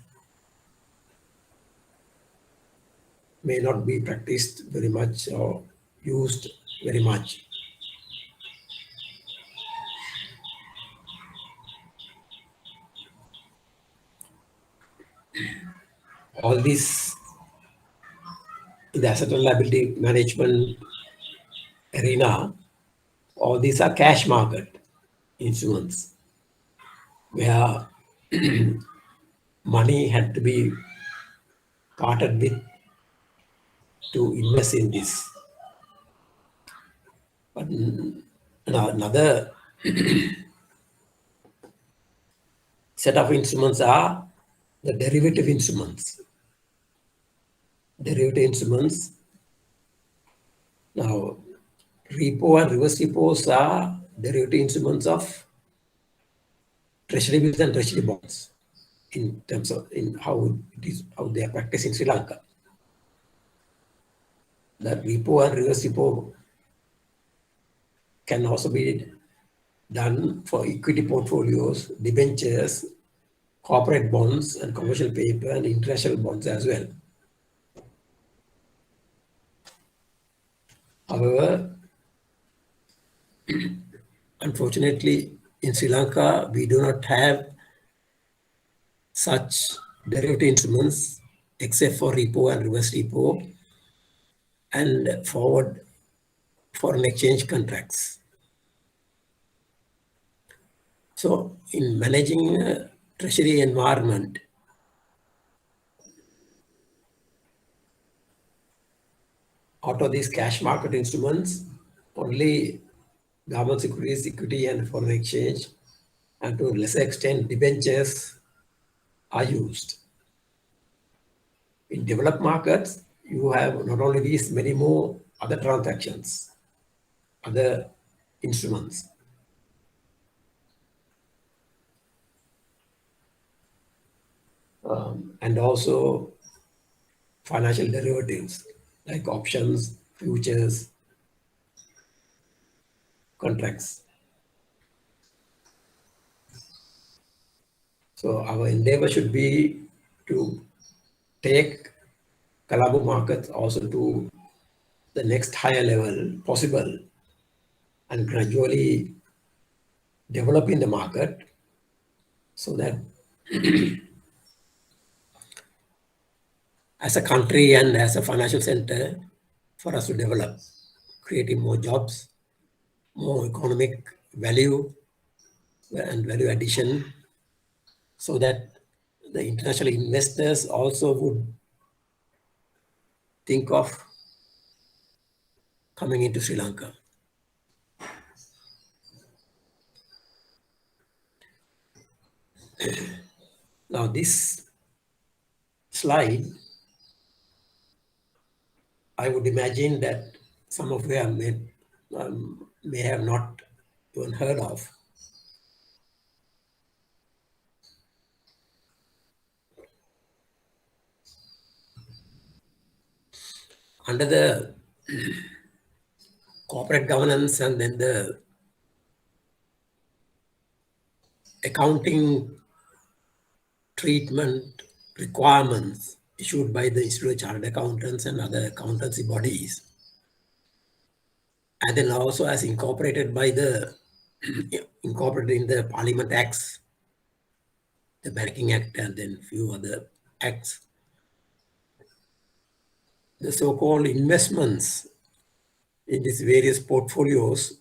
may not be practiced very much or used very much. All these in the asset and liability management arena, all these are cash market instruments where money had to be parted with to invest in this. But another set of instruments are the derivative instruments. Derivative instruments. Now, repo and reverse repos are derivative instruments of treasury bills and treasury bonds in terms of how they are practiced in Sri Lanka. That repo and reverse repo can also be done for equity portfolios, debentures, corporate bonds, and commercial paper and international bonds as well. However, unfortunately, in Sri Lanka, we do not have such derivative instruments except for repo and reverse repo and forward foreign exchange contracts. So in managing a treasury environment, out of these cash market instruments, only government securities, equity, and foreign exchange, and to a lesser extent, debentures are used. In developed markets, you have not only these, many more other transactions, other instruments. and also financial derivatives like options, futures, contracts. So our endeavor should be to take Colombo markets also to the next higher level possible and gradually develop in the market so that as a country and as a financial center for us to develop, creating more jobs, more economic value and value addition so that the international investors also would think of coming into Sri Lanka. Now, this slide, I would imagine that some of you may have not even heard of. Under the corporate governance and then the accounting treatment requirements issued by the Institute of Chartered Accountants and other accountancy bodies, and then also as incorporated by the incorporated in the Parliament Acts, the Banking Act, and then few other acts. The so-called investments in these various portfolios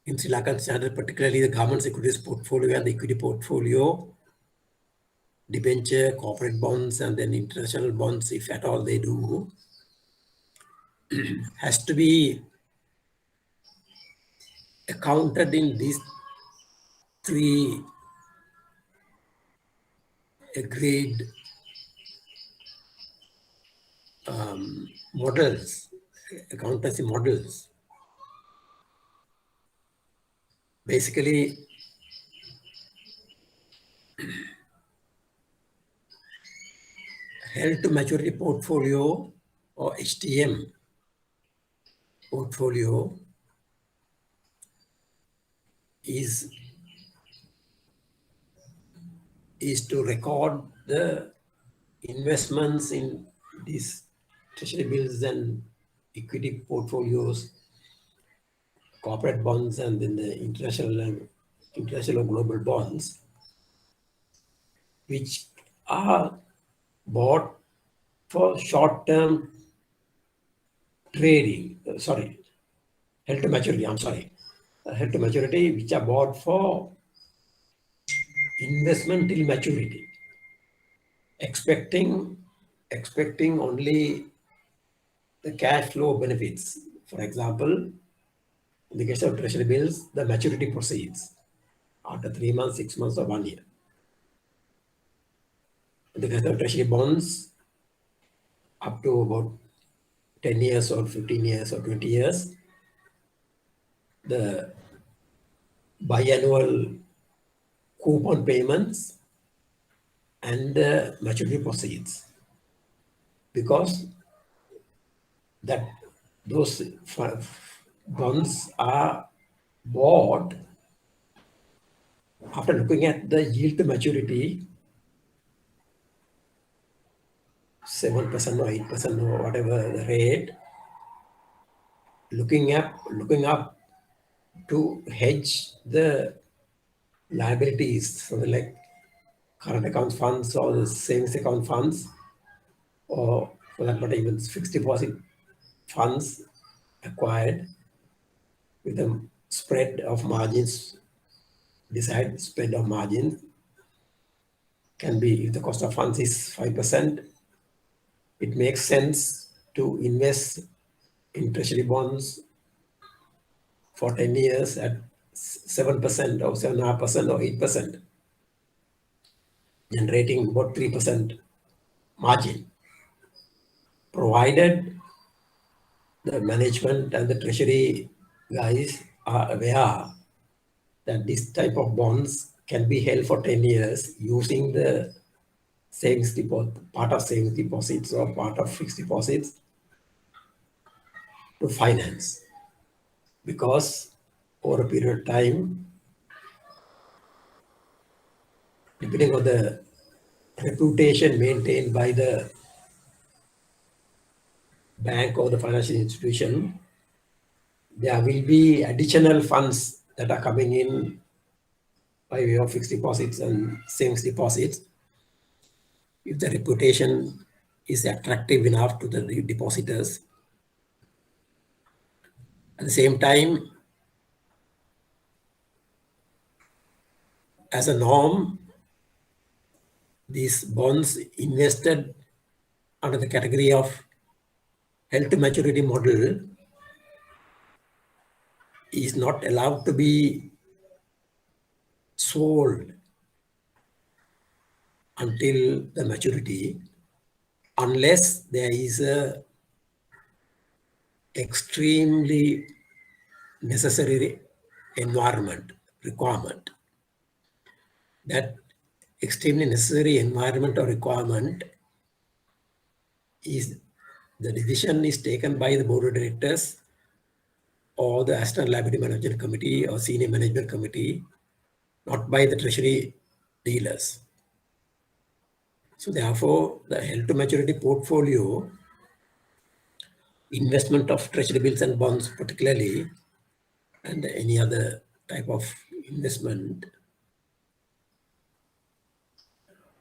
in Sri Lankan standard, particularly the government securities portfolio and the equity portfolio, debenture, corporate bonds, and then international bonds, if at all they do, has to be accounted in these three agreed models, accountancy models. Basically, held to maturity portfolio or HTM portfolio is to record the investments in these treasury bills and equity portfolios, corporate bonds, and then the international or global bonds, which are bought for short-term trading. Held to maturity. I'm sorry, held to maturity, which are bought for investment till maturity, expecting only the cash flow benefits. For example, in the case of treasury bills, the maturity proceeds after 3 months, 6 months, or 1 year. In the case of treasury bonds, up to about 10 years or 15 years or 20 years, the biannual coupon payments and the maturity proceeds, because that those bonds are bought after looking at the yield to maturity, 7% or 8% or whatever the rate, looking up to hedge the liabilities, something like current account funds or the savings account funds, or for that matter, even fixed deposit funds acquired with a spread of margins. Desired spread of margin can be, if the cost of funds is 5%, it makes sense to invest in treasury bonds for 10 years at 7% or 7.5% or 8%, generating about 3% margin, provided the management and the treasury guys are aware that this type of bonds can be held for 10 years using the savings deposit, part of savings deposits or part of fixed deposits to finance. Because over a period of time, depending on the reputation maintained by the bank or the financial institution, there will be additional funds that are coming in by way of fixed deposits and savings deposits if the reputation is attractive enough to the depositors. At the same time, as a norm, these bonds invested under the category of held to maturity model is not allowed to be sold until the maturity unless there is a extremely necessary environment requirement. That extremely necessary environment or requirement is the decision is taken by the board of directors or the Asset and Liability Management Committee or Senior Management Committee, not by the treasury dealers. So therefore, the held to maturity portfolio, investment of treasury bills and bonds particularly, and any other type of investment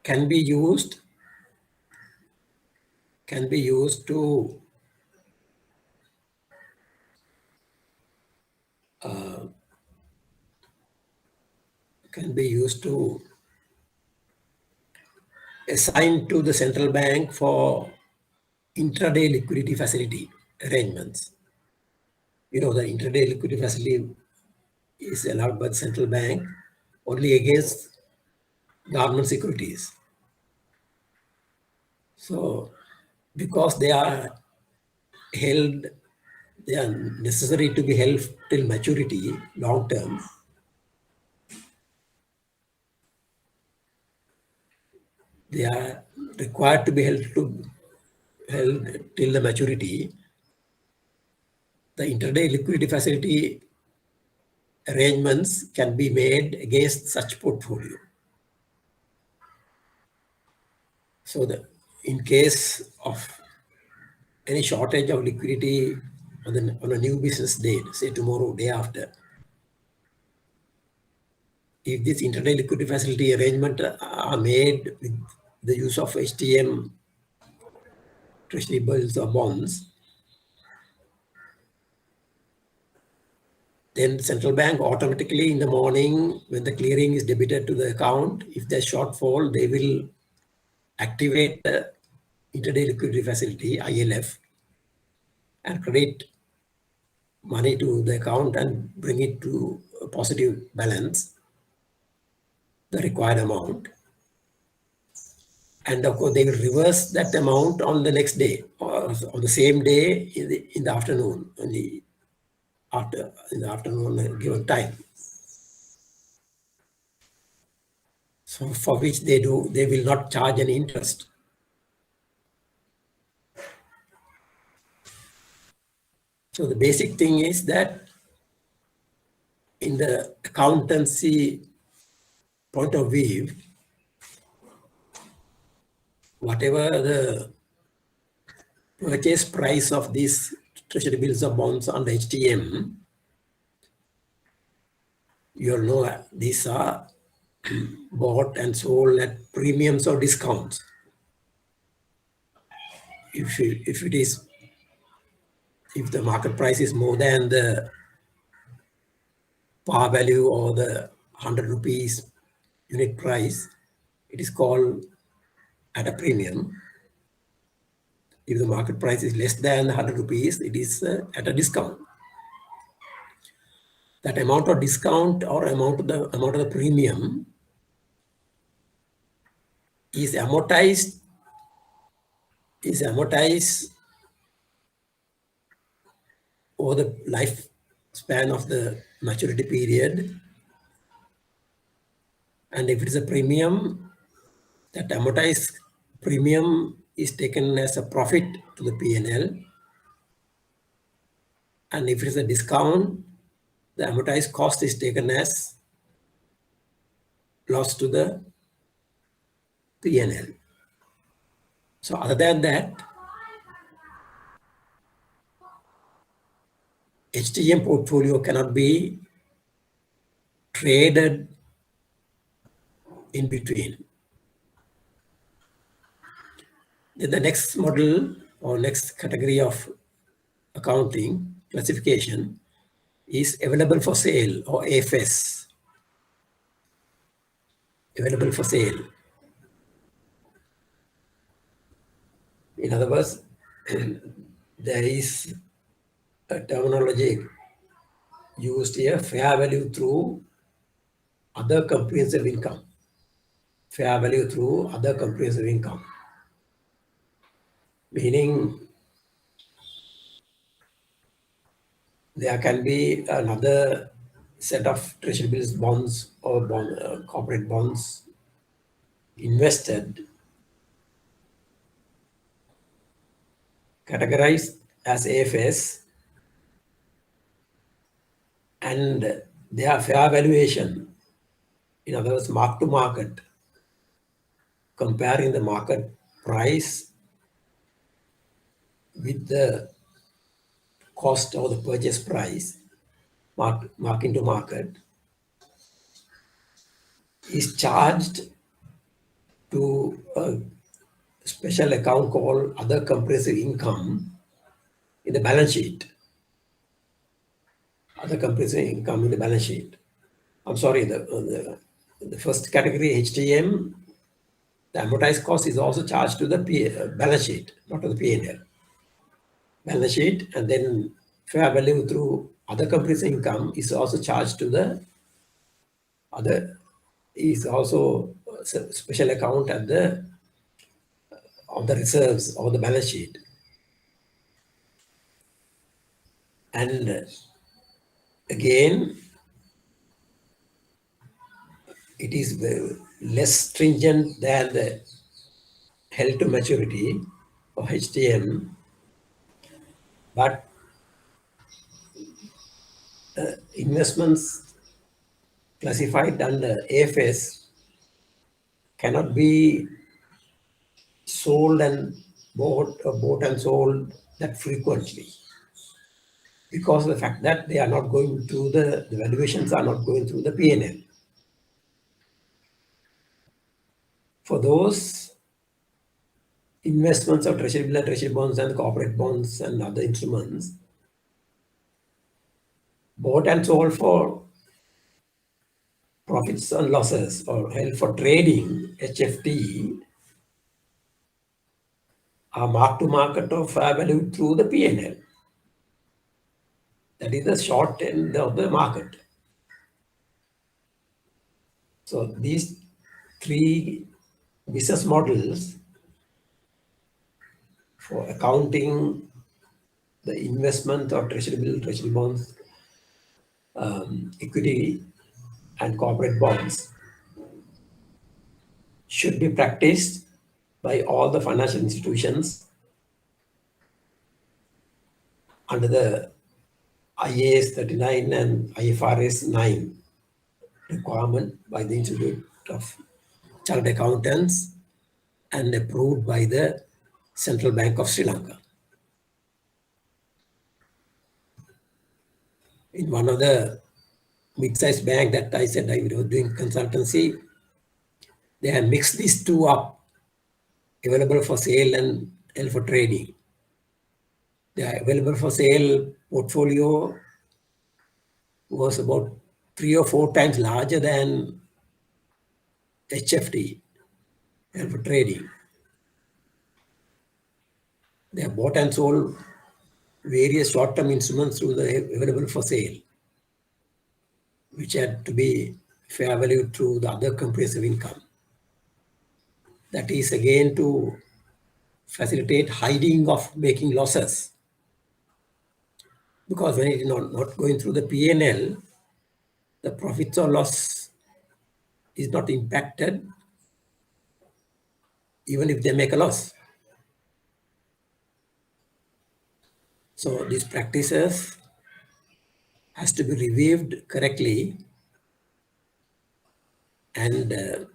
can be used to assign to the central bank for intraday liquidity facility arrangements. You know, the intraday liquidity facility is allowed by the central bank only against government securities. So, because held, they are necessary to be held till maturity, long term. They are required to be held till the maturity. The intraday liquidity facility arrangements can be made against such portfolio. So in case of any shortage of liquidity on a new business date, say tomorrow, day after, if this intraday liquidity facility arrangement are made with the use of HTM, treasury bills or bonds, then central bank automatically in the morning when the clearing is debited to the account, if there's shortfall, they will activate the intraday liquidity facility, ILF, and credit money to the account and bring it to a positive balance, the required amount. And of course, they will reverse that amount on the next day or on the same day in the afternoon, in the afternoon given time. So for which they will not charge any interest. So the basic thing is that in the accountancy point of view, whatever the purchase price of these treasury bills or bonds on the HTM, you'll know that these are bought and sold at premiums or discounts. If the market price is more than the par value or the 100 rupees unit price, it is called at a premium. If the market price is less than 100 rupees, it is at a discount. That amount of discount or amount of the premium is amortized over the lifespan of the maturity period And if it is a premium, that amortized premium is taken as a profit to the P&L. And if it is a discount, the amortized cost is taken as loss to the P&L. So other than that, HTM portfolio cannot be traded in between. Then the next model or next category of accounting classification is available for sale or AFS, available for sale. In other words, there is a terminology used here, fair value through other comprehensive income. Fair value through other comprehensive income. Meaning there can be another set of treasury bills, bonds, or corporate bonds invested, categorized as AFS, and their fair valuation, in other words, mark to market, comparing the market price with the cost or the purchase price, marking to market, is charged to a special account called other comprehensive income in the balance sheet. Other comprehensive income in the balance sheet. I'm sorry, the first category, HTM, the amortized cost is also charged to the balance sheet, not to the P&L. Balance sheet, and then fair value through other comprehensive income is also charged to the other, is also a special account at the of the reserves of the balance sheet. And again, it is less stringent than the held to maturity or HTM, but investments classified under AFS cannot be sold and bought and sold that frequently, because of the fact that they are not going through the valuations are not going through the P&L. For those investments of treasury bill and treasury bonds and corporate bonds and other instruments bought and sold for profits and losses or held for trading, HFT, are mark to market or fair value through the P&L. That is the short end of the market. So these three business models for accounting the investment of treasury bill, treasury bonds, equity, and corporate bonds should be practiced by all the financial institutions under the IAS 39 and IFRS 9 requirement by the Institute of Chartered Accountants and approved by the Central Bank of Sri Lanka. In one of the mid-sized bank that I said I was doing consultancy, they have mixed these two up, available for sale and held for trading. The available for sale portfolio was about 3 or 4 times larger than HFT, held for trading. They have bought and sold various short-term instruments through the available for sale, which had to be fair value through the other comprehensive income. That is again to facilitate hiding of making losses. Because when it is not going through the P&L, the profits or loss is not impacted even if they make a loss. So these practices has to be reviewed correctly and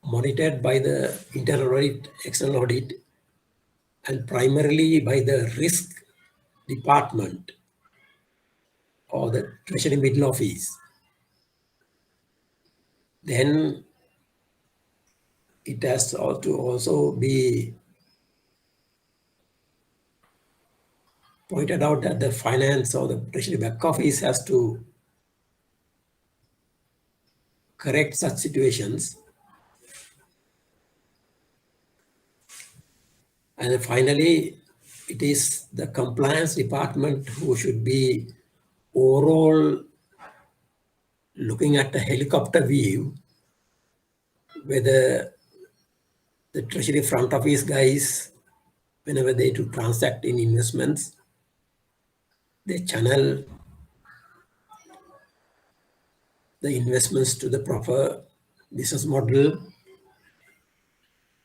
monitored by the internal audit, external audit, and primarily by the risk department or the treasury middle office. Then it has to also be pointed out that the finance or the treasury back office has to correct such situations. And finally, it is the compliance department who should be overall looking at the helicopter view, whether the treasury front office guys, whenever they do transact in investments, they channel the investments to the proper business model,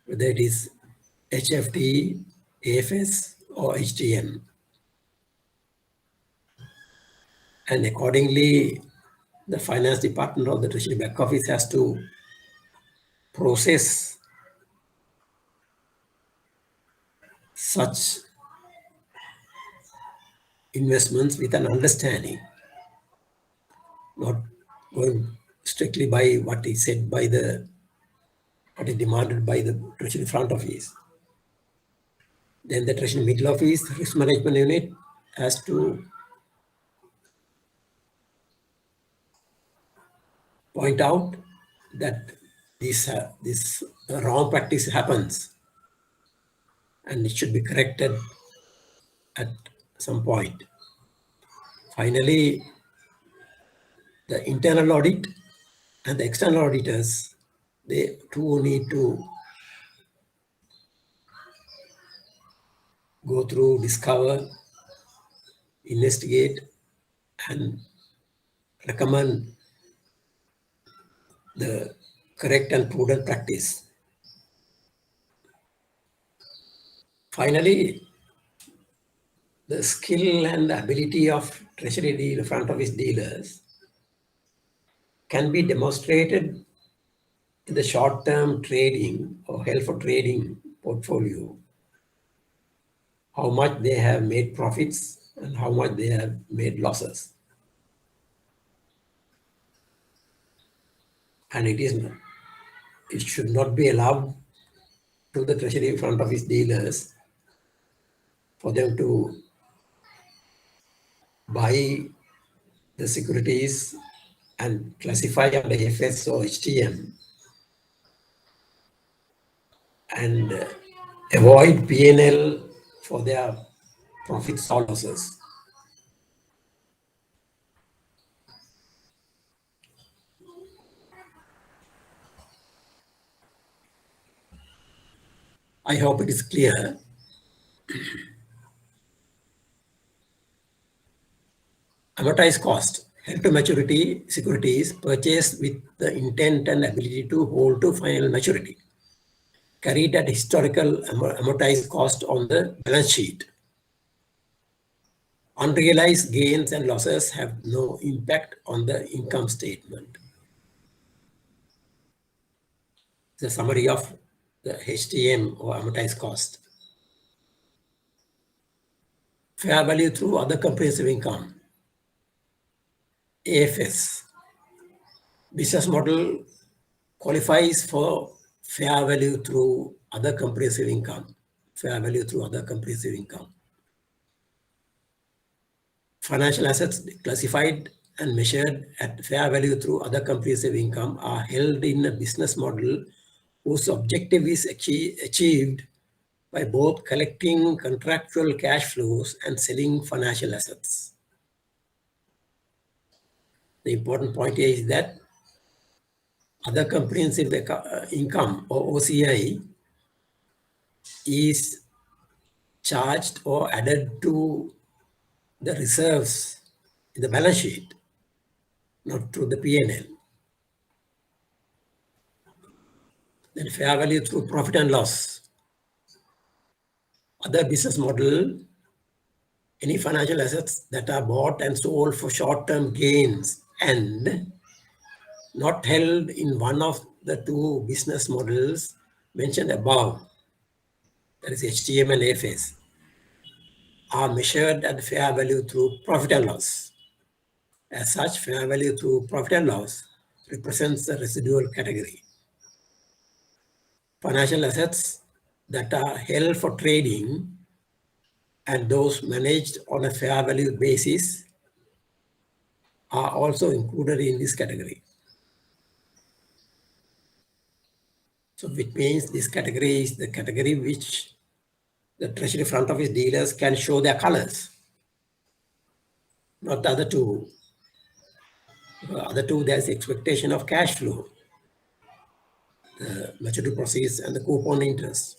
whether it is HFT, AFS, or HTM. And accordingly, the finance department or the treasury back office has to process such investments with an understanding, not going strictly by what is said by what is demanded by the treasury front office. Then the treasury middle office risk management unit has to point out that this wrong practice happens and it should be corrected at some point. Finally, the internal audit and the external auditors, they too need to go through, discover, investigate, and recommend the correct and prudent practice. Finally, the skill and ability of treasury deal, front office dealers can be demonstrated in the short-term trading or held for trading portfolio, how much they have made profits and how much they have made losses. And it should not be allowed to the treasury front office dealers for them to buy the securities and classify under FS or HTM and avoid P&L for their profits or losses. I hope it is clear. Amortized cost, held to maturity securities purchased with the intent and ability to hold to final maturity, carried at historical amortized cost on the balance sheet. Unrealized gains and losses have no impact on the income statement. The summary of the HTM or amortized cost. Fair value through other comprehensive income. AFS. Business model qualifies for fair value through other comprehensive income. Fair value through other comprehensive income. Financial assets classified and measured at fair value through other comprehensive income are held in a business model whose objective is achieved by both collecting contractual cash flows and selling financial assets. The important point here is that other comprehensive income or OCI is charged or added to the reserves in the balance sheet. not through the P&L. Then fair value through profit and loss. Other business model, any financial assets that are bought and sold for short-term gains and not held in one of the two business models mentioned above, that is HTM and AFS, are measured at fair value through profit and loss. As such, fair value through profit and loss represents the residual category. Financial assets that are held for trading and those managed on a fair value basis are also included in this category. So which means this category is the category which the treasury front office dealers can show their colors, not the other two. The other two, there's expectation of cash flow, the maturity proceeds and the coupon interest.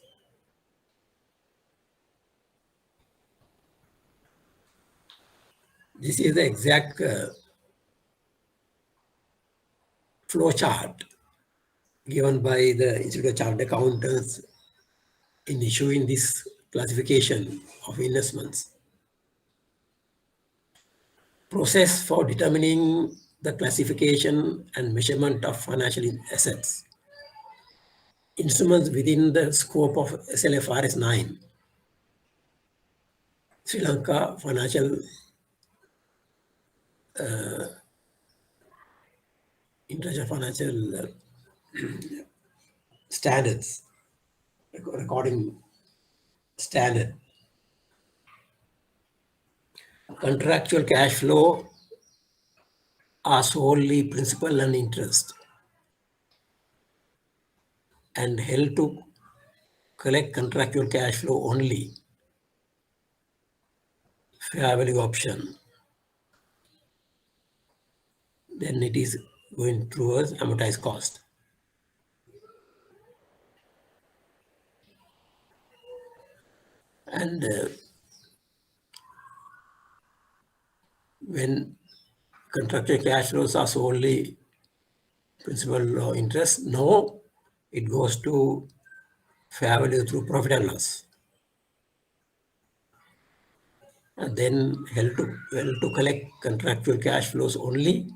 This is the exact flow chart given by the Institute of Chartered Accountants in issuing this classification of investments. Process for determining the classification and measurement of financial assets. Instruments within the scope of SLFRS 9. Sri Lanka Financial International Financial Standards, recording standard. Contractual cash flow are solely principal and interest and held to collect contractual cash flow only. Fair value option. Then it is going towards amortized cost. And when contractual cash flows are solely principal or interest, no, it goes to fair value through profit and loss. And then held to collect contractual cash flows only.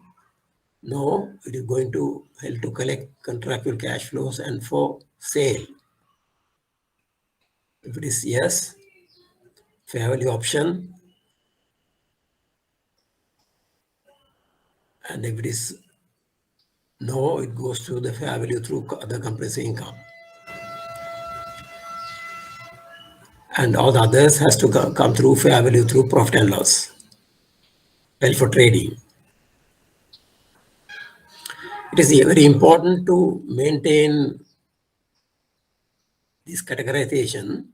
No, it is going to held to collect contractual cash flows and for sale. If it is yes, fair value option. And if it is no, it goes to the fair value through other comprehensive income. And all the others has to come through fair value through profit and loss. Well, for trading. It is very important to maintain this categorization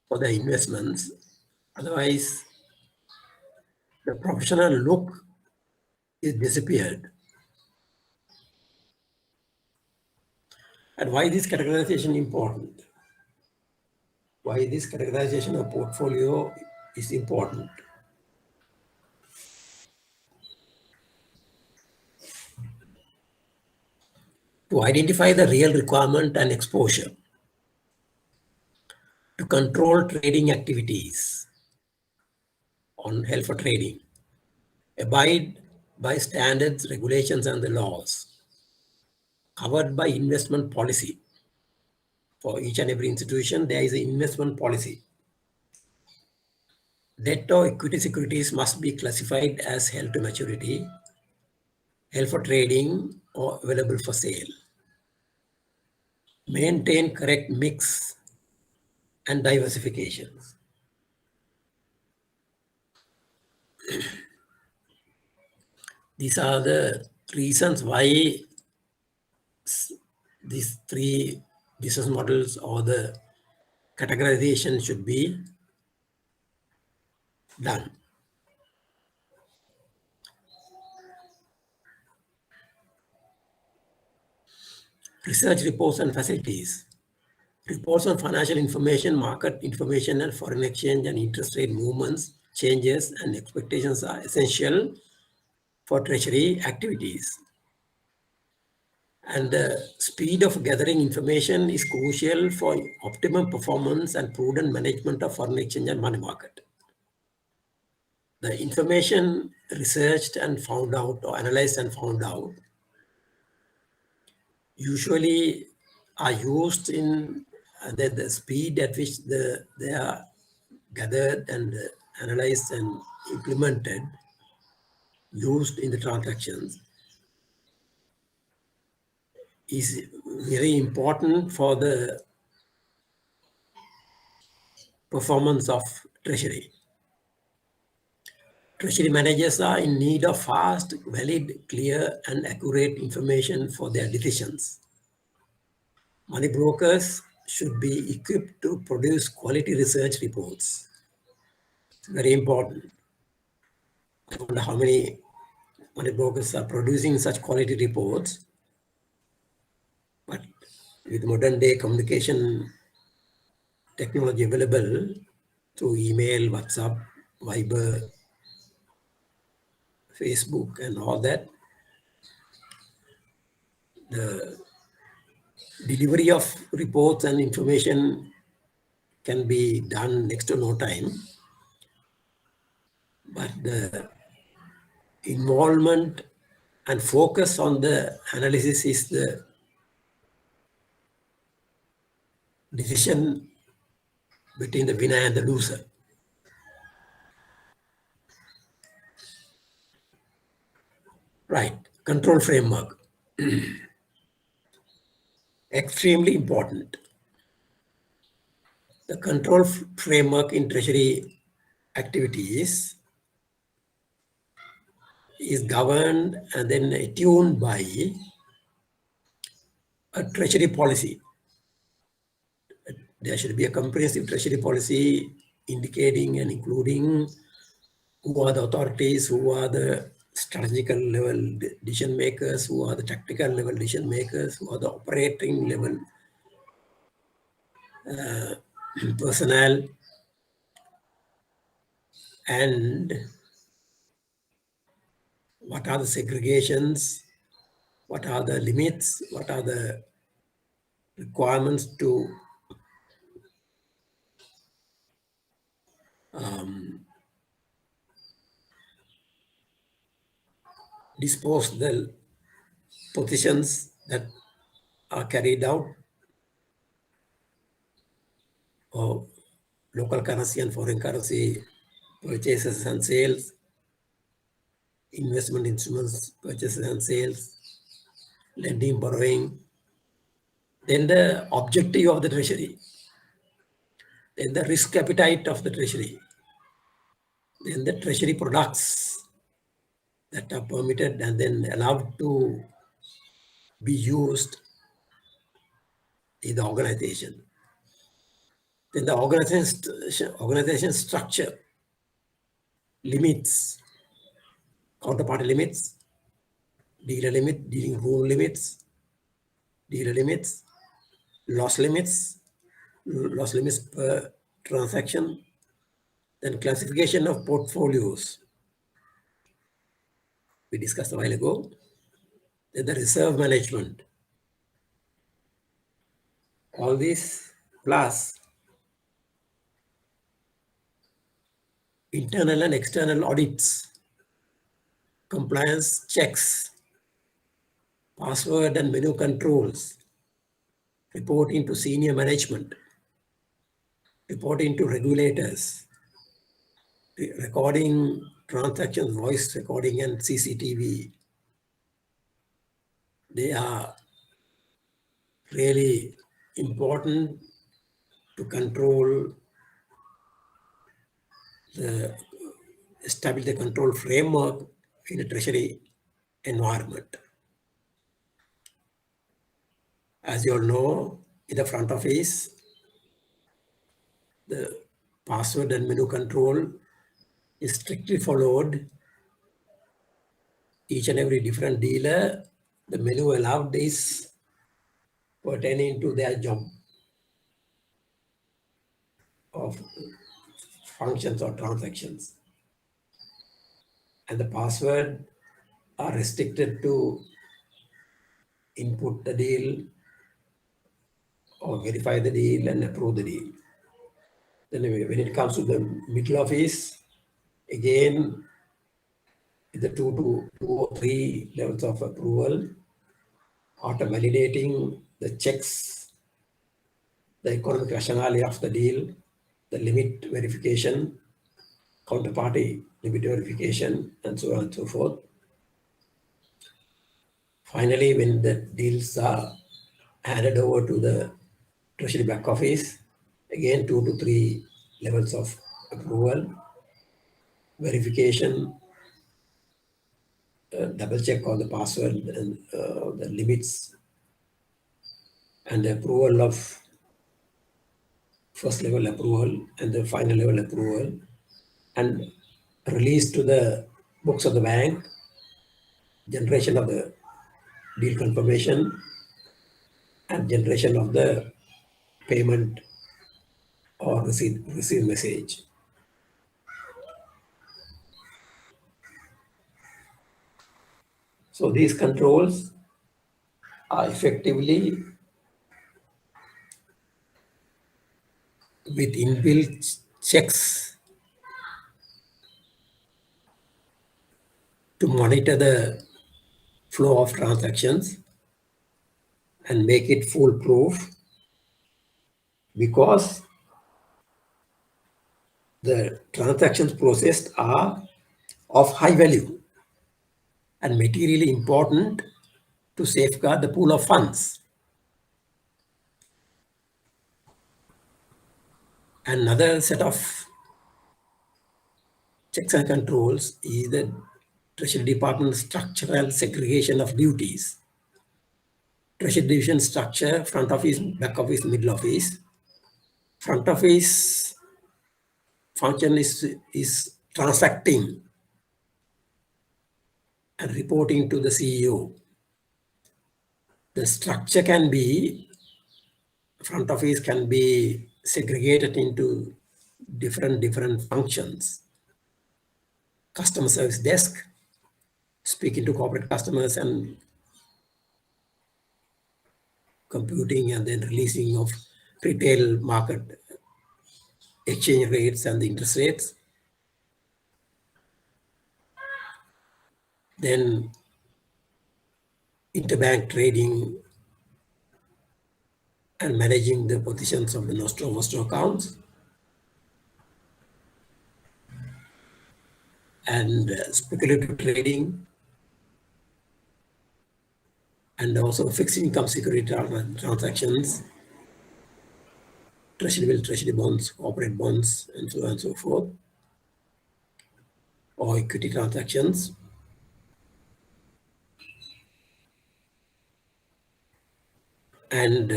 for the investments. Otherwise, the professional look is disappeared. And why this categorization important? Why this categorization of portfolio is important? To identify the real requirement and exposure, to control trading activities on held for trading, abide by standards, regulations, and the laws covered by investment policy. For each and every institution, there is an investment policy. Debt or equity securities must be classified as held to maturity, held for trading, or available for sale. Maintain correct mix and diversification. These are the reasons why these three business models or the categorization should be done. Research reports and facilities. Reports on financial information, market information, and foreign exchange and interest rate movements changes, and expectations are essential for treasury activities. And the speed of gathering information is crucial for optimum performance and prudent management of foreign exchange and money market. The information researched and found out or analyzed and found out usually are used in the speed at which they are gathered and analyzed and implemented, used in the transactions, is very important for the performance of treasury. Treasury managers are in need of fast, valid, clear, and accurate information for their decisions. Money brokers should be equipped to produce quality research reports. It's very important. I wonder how many money brokers are producing such quality reports. But with modern day communication technology available through email, WhatsApp, Viber, Facebook, and all that, the delivery of reports and information can be done next to no time. But the involvement and focus on the analysis is the decision between the winner and the loser. Right, control framework. Extremely important. The control framework in treasury activities is governed and then attuned by a treasury policy. There should be a comprehensive treasury policy indicating and including who are the authorities, who are the strategical level decision makers, who are the tactical level decision makers, who are the operating level personnel, and what are the segregations, what are the limits, what are the requirements to dispose the positions that are carried out, or local currency and foreign currency purchases and sales, investment instruments purchases and sales, lending, borrowing, then the objective of the treasury, then the risk appetite of the treasury, then the treasury products that are permitted and then allowed to be used in the organization. Then the organization structure, limits, counterparty limits, dealer limit, dealing room limits, dealer limits, loss limits, loss limits per transaction, then classification of portfolios, we discussed a while ago, then the reserve management. All this plus internal and external audits, compliance checks, password and menu controls, reporting to senior management, reporting to regulators, recording transactions, voice recording, and CCTV. They are really important to control establish the control framework in a treasury environment. As you all know, in the front office, the password and menu control is strictly followed. Each and every different dealer, the menu allowed is pertaining to their job of functions or transactions. and the password are restricted to input the deal or verify the deal and approve the deal. Then when it comes to the middle office, again, the two or three levels of approval, auto validating the checks, the economic rationality of the deal, the limit verification, counterparty limit verification, and so on and so forth. Finally, when the deals are handed over to the Treasury back office, again, two to three levels of approval, verification, double check on the password and the limits, and the approval of first level approval and the final level approval, and release to the books of the bank, generation of the deal confirmation, and generation of the payment or receive message. So these controls are effectively with inbuilt checks to monitor the flow of transactions and make it foolproof, because the transactions processed are of high value and materially important to safeguard the pool of funds. Another set of checks and controls is the Treasury Department structural segregation of duties. Treasury division structure: front office, back office, middle office. Front office function is transacting and reporting to the CEO. The structure can be, front office can be segregated into different functions. Customer service desk, speaking to corporate customers and computing and then releasing of retail market exchange rates and the interest rates. Then interbank trading and managing the positions of the nostro accounts, and speculative trading, and also fixed income security transactions, treasury bill, treasury bonds, corporate bonds, and so on and so forth, or equity transactions. And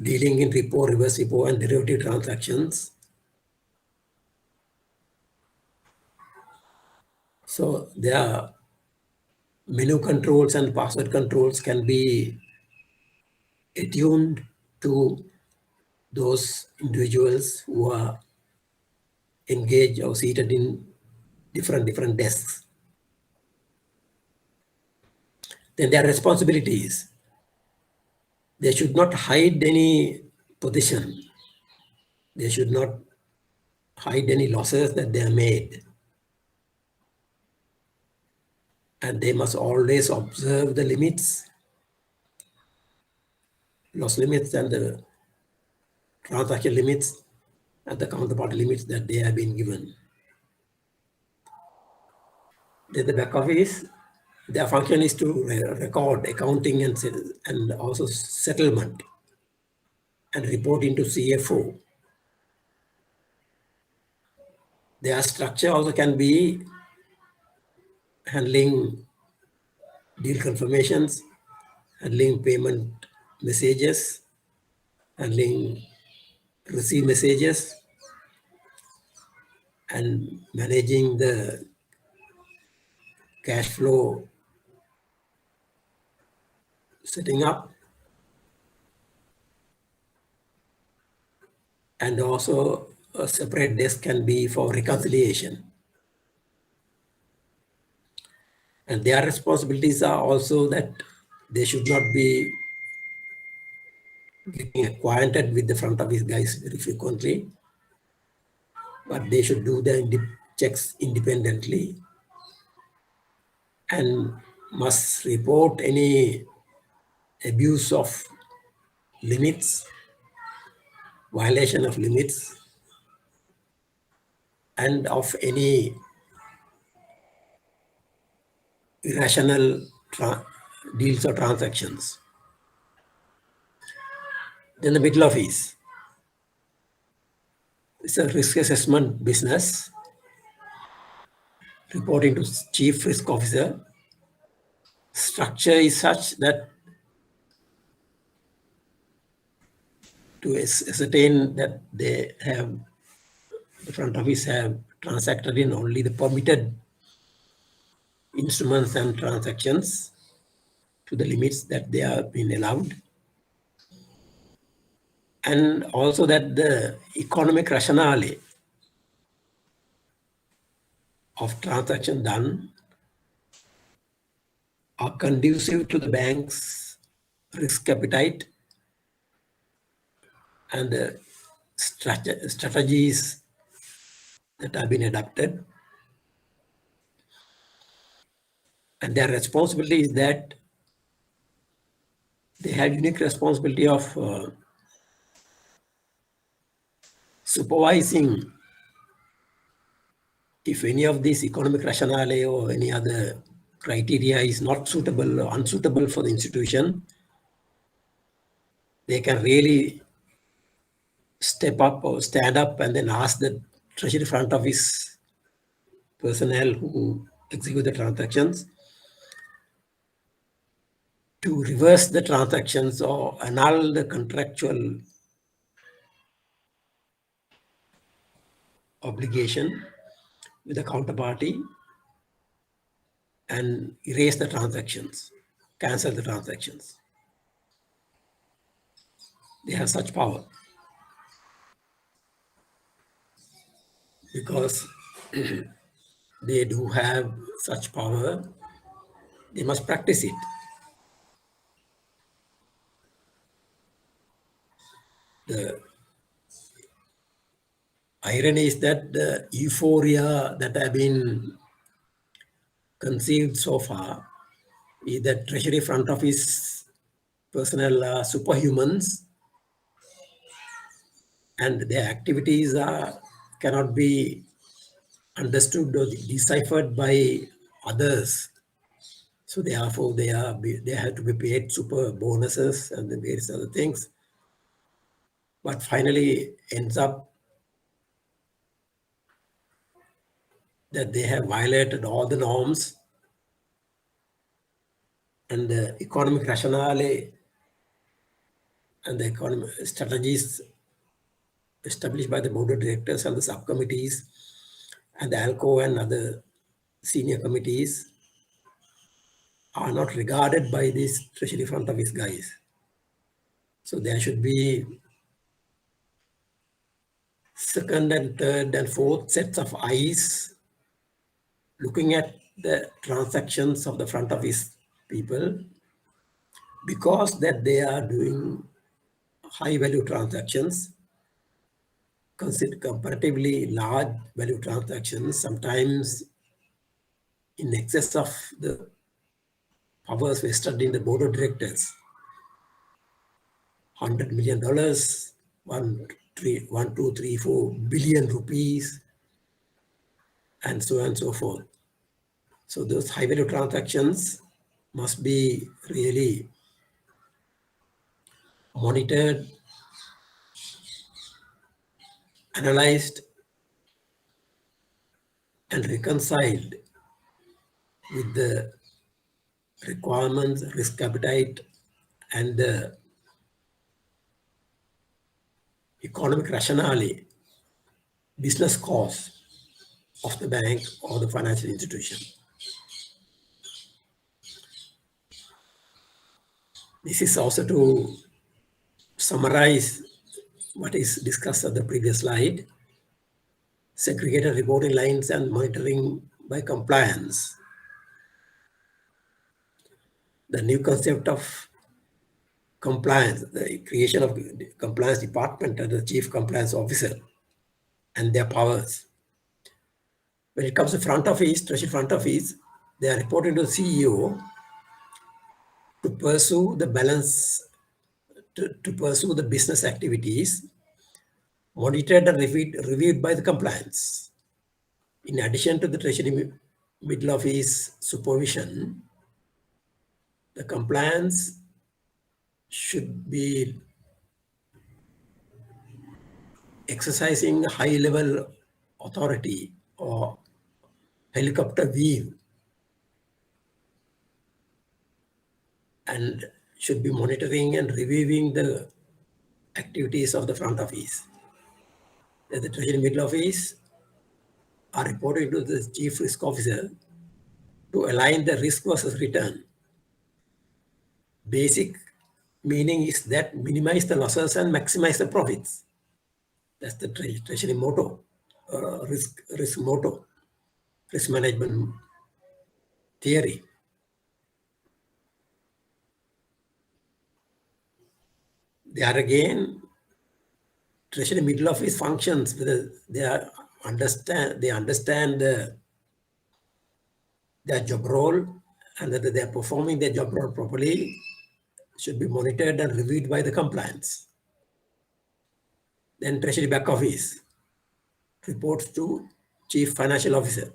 dealing in repo, reverse repo, and derivative transactions. So their menu controls and password controls can be attuned to those individuals who are engaged or seated in different desks. Then their responsibilities: they should not hide any position. They should not hide any losses that they have made. And they must always observe the limits, loss limits, and the transaction limits, and the counterparty limits that they have been given. Then the back office, their function is to record accounting and also settlement and report into CFO. Their structure also can be handling deal confirmations, handling payment messages, handling receive messages, and managing the cash flow setting up, and also a separate desk can be for reconciliation. And their responsibilities are also that they should not be getting acquainted with the front office guys very frequently, but they should do the checks independently and must report any abuse of limits, violation of limits, and of any irrational deals or transactions. Then the middle office. It's a risk assessment business reporting to chief risk officer. Structure is such that to ascertain that they have, the front office have transacted in only the permitted instruments and transactions to the limits that they have been allowed. And also that the economic rationale of transaction done are conducive to the bank's risk appetite and the strategies that have been adopted. And their responsibility is that they have unique responsibility of supervising if any of these economic rationale or any other criteria is not suitable or unsuitable for the institution. They can really step up or stand up and then ask the treasury front office personnel who execute the transactions to reverse the transactions or annul the contractual obligation with the counterparty and erase the transactions, cancel the transactions. They have such power because they do have such power, they must practice it. The irony is that the euphoria that have been conceived so far is that Treasury front office personnel are superhumans and their activities cannot be understood or deciphered by others. So therefore, they have to be paid super bonuses and then various other things. But finally, ends up that they have violated all the norms and the economic rationale and the economic strategies established by the board of directors and the subcommittees and the ALCO and other senior committees are not regarded by these treasury front office guys. So there should be second and third and fourth sets of eyes looking at the transactions of the front office people because that they are doing high value transactions, consider comparatively large value transactions, sometimes in excess of the powers vested in the board of directors. $100 million, 4 billion rupees, and so on and so forth. So those high value transactions must be really monitored, analyzed, and reconciled with the requirements, risk appetite, and the economic rationale, business cost of the bank or the financial institution. This is also to summarize what is discussed at the previous slide. Segregated reporting lines and monitoring by compliance. the new concept of compliance, the creation of the compliance department and the chief compliance officer and their powers. When it comes to front office, treasury front office, they are reporting to the CEO to pursue the balance, to pursue the business activities monitored and reviewed by the compliance. In addition to the treasury middle office supervision, the compliance should be exercising high level authority or helicopter view and should be monitoring and reviewing the activities of the front office. The treasury middle office are reporting to the chief risk officer to align the risk versus return. Basic meaning is that minimize the losses and maximize the profits. That's the treasury motto, risk motto, risk management theory. There again, treasury middle office functions whether they understand their job role and whether they are performing their job role properly should be monitored and reviewed by the compliance. Then treasury back office reports to chief financial officer.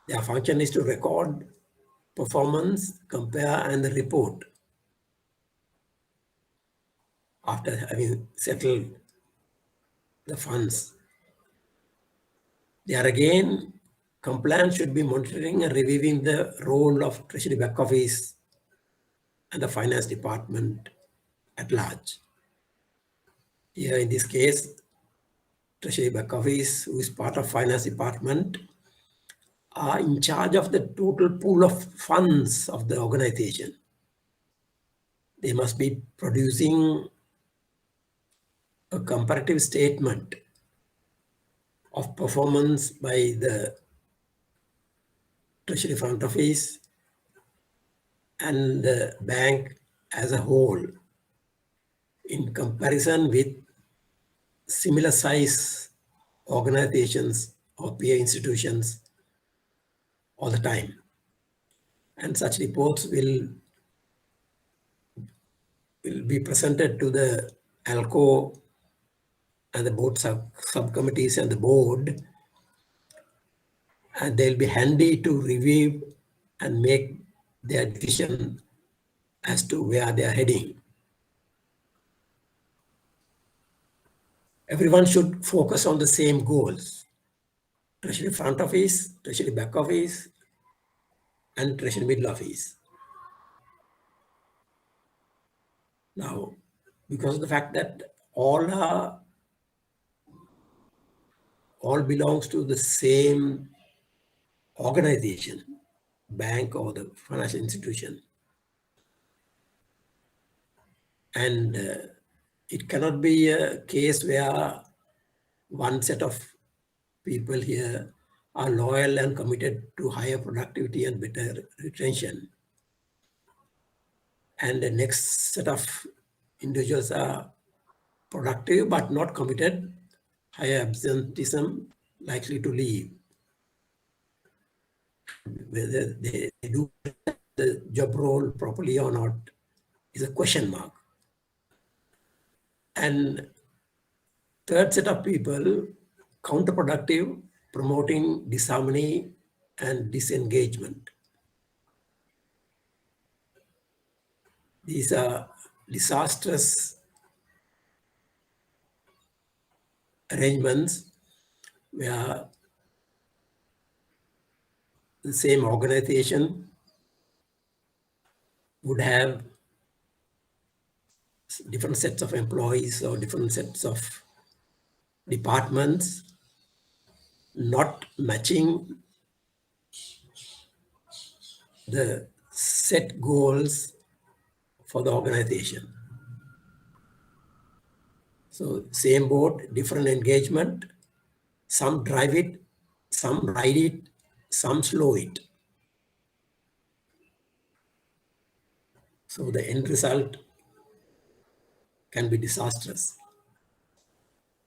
Their function is to record performance, compare, and report after having settled the funds. There again, compliance should be monitoring and reviewing the role of treasury back office and the finance department at large. Here in this case, treasury back office, who is part of finance department, are in charge of the total pool of funds of the organization. They must be producing a comparative statement of performance by the treasury front office and the bank as a whole in comparison with similar size organizations or peer institutions all the time. And such reports will be presented to the ALCO and the board subcommittees and the board, and they'll be handy to review and make their decision as to where they are heading. Everyone should focus on the same goals: treasury front office, treasury back office, and treasury middle office. Now, because of the fact that all belongs to the same organization, bank or the financial institution, and it cannot be a case where one set of people here are loyal and committed to higher productivity and better retention, and the next set of individuals are productive but not committed, higher absenteeism, likely to leave. Whether they do the job role properly or not is a question mark. And third set of people, counterproductive, promoting disharmony and disengagement. These are disastrous arrangements where the same organization would have different sets of employees or different sets of departments not matching the set goals for the organization. So same boat, different engagement. Some drive it, some ride it, some slow it. So the end result can be disastrous.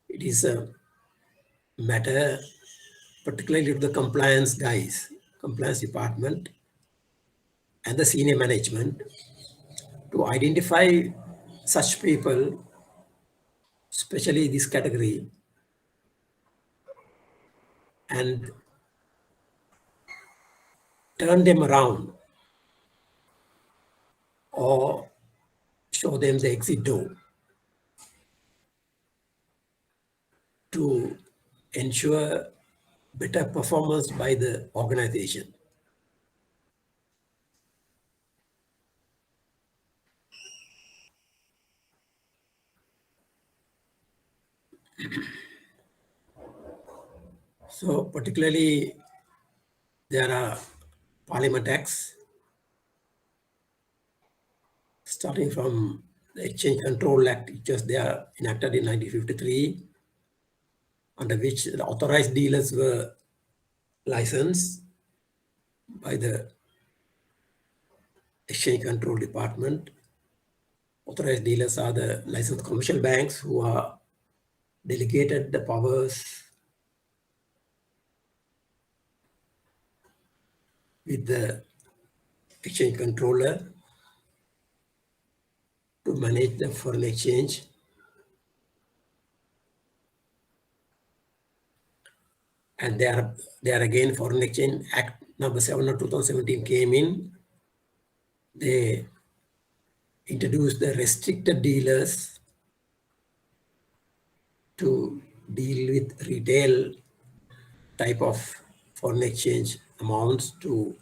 It is a matter, particularly to the compliance guys, compliance department, and the senior management to identify such people, especially this category, and turn them around or show them the exit door to ensure better performance by the organization. So particularly there are Parliament Acts starting from the Exchange Control Act, which was there enacted in 1953, under which the authorized dealers were licensed by the Exchange Control Department. Authorized dealers are the licensed commercial banks who are delegated the powers with the exchange controller to manage the foreign exchange. And there again, Foreign Exchange Act number 7 of 2017 came in. They introduced the restricted dealers to deal with retail type of foreign exchange amounts to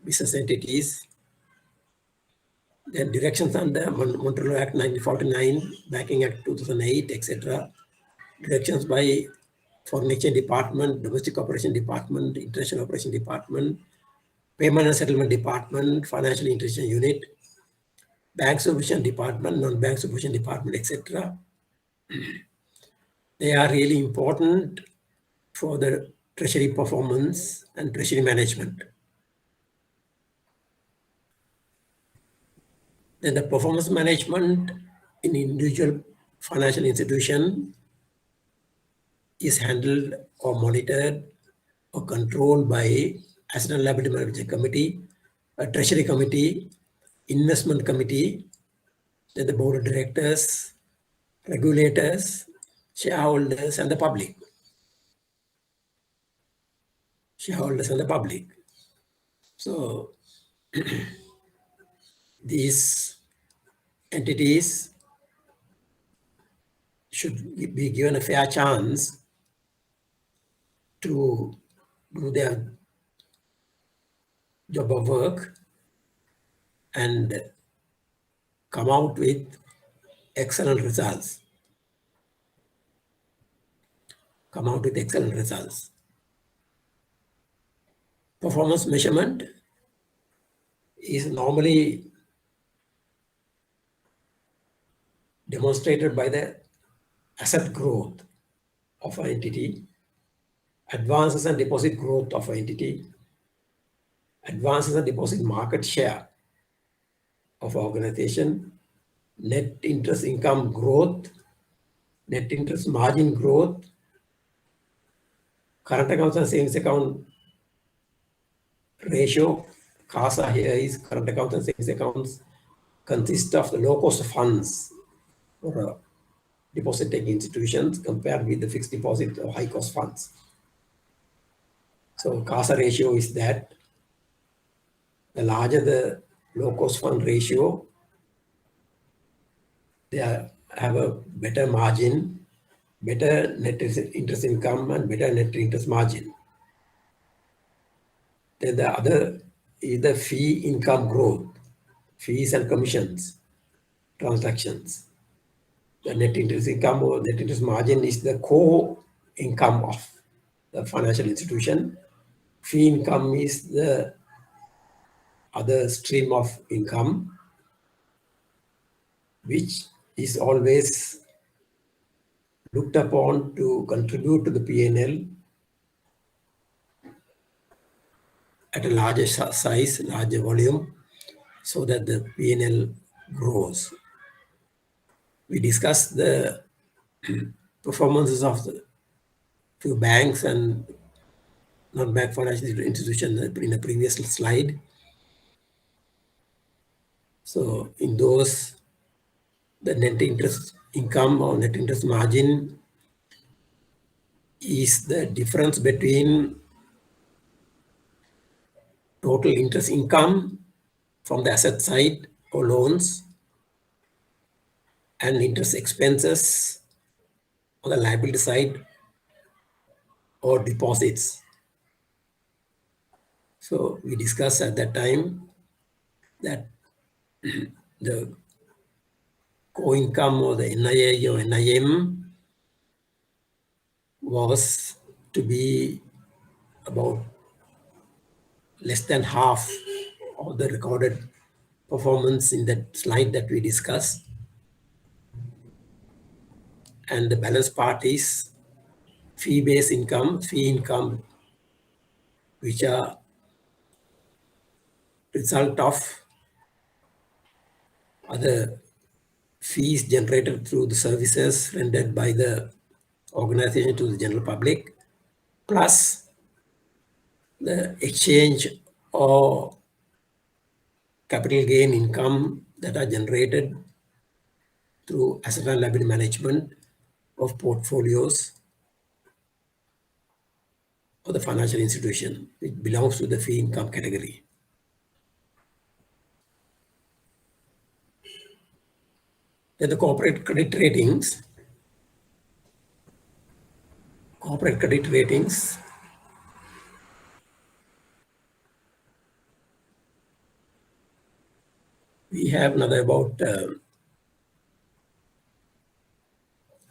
business entities. Then directions under Montreal Act 1949, Banking Act 2008, etc. Directions by Foreign Exchange Department, Domestic Operation Department, International Operation Department, Payment and Settlement Department, Financial Institution Unit, Bank Supervision Department, Non-Bank Supervision Department, etc. They are really important for the treasury performance and treasury management. Then the performance management in individual financial institution is handled or monitored or controlled by Asset and Liability Management Committee, a Treasury Committee, Investment Committee, then the Board of Directors, regulators, shareholders, and the public. Shareholders and the public. So these entities should be given a fair chance to do their job of work and come out with excellent results. Come out with excellent results. Performance measurement is normally demonstrated by the asset growth of an entity, advances and deposit growth of an entity, advances and deposit market share of an organization, net interest income growth, net interest margin growth, current accounts and savings account ratio. CASA here is current accounts and savings accounts consist of the low cost funds for deposit taking institutions compared with the fixed deposit or high cost funds. So CASA ratio is that the larger the low cost fund ratio, they have a better margin, better net interest income, and better net interest margin. Then the other is the fee income growth, fees and commissions, transactions. The net interest income or net interest margin is the core income of the financial institution. Fee income is the other stream of income, which is always looked upon to contribute to the P&L at a larger size, larger volume. so that the P&L grows. We discussed the performances of the few banks and non-bank financial institutions in a previous slide. So in those, the net interest income or net interest margin is the difference between total interest income from the asset side or loans and interest expenses on the liability side or deposits. So we discussed at that time that the core income or the NII or NIM was to be about less than half of the recorded performance in that slide that we discussed. And the balance part is fee-based income, fee income, which are result of other fees generated through the services rendered by the organization to the general public, plus the exchange or capital gain income that are generated through asset and liability management of portfolios of the financial institution. It belongs to the fee income category. Then the corporate credit ratings. Corporate credit ratings. We have another about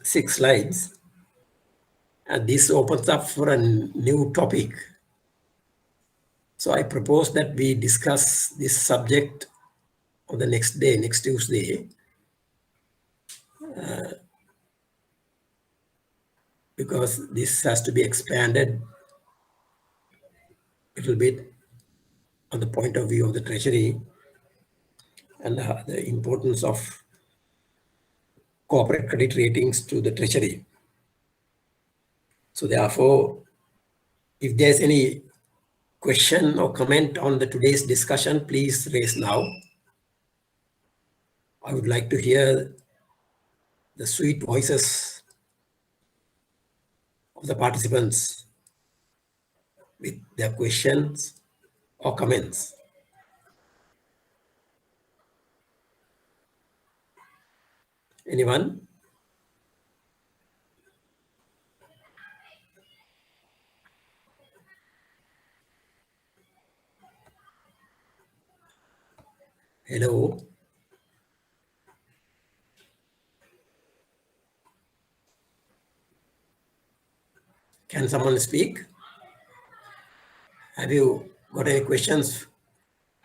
6 slides. And this opens up for a new topic. So I propose that we discuss this subject on the next day, next Tuesday, because this has to be expanded a little bit on the point of view of the Treasury and the importance of corporate credit ratings to the Treasury. So therefore, if there's any question or comment on the today's discussion, please raise now. I would like to hear the sweet voices of the participants with their questions or comments. Anyone? Hello? Can someone speak? Have you got any questions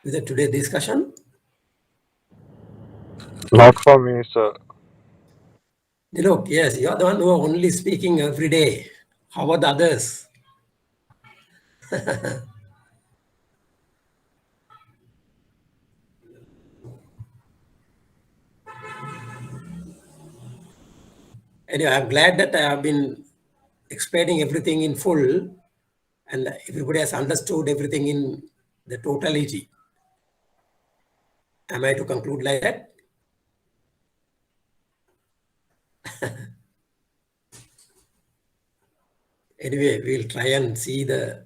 with today's discussion? Not for me, sir. Look, yes, you're the one who are only speaking every day. How about the others? Anyway, I'm glad that I have been explaining everything in full and everybody has understood everything in the totality. Am I to conclude like that? Anyway, we'll try and see the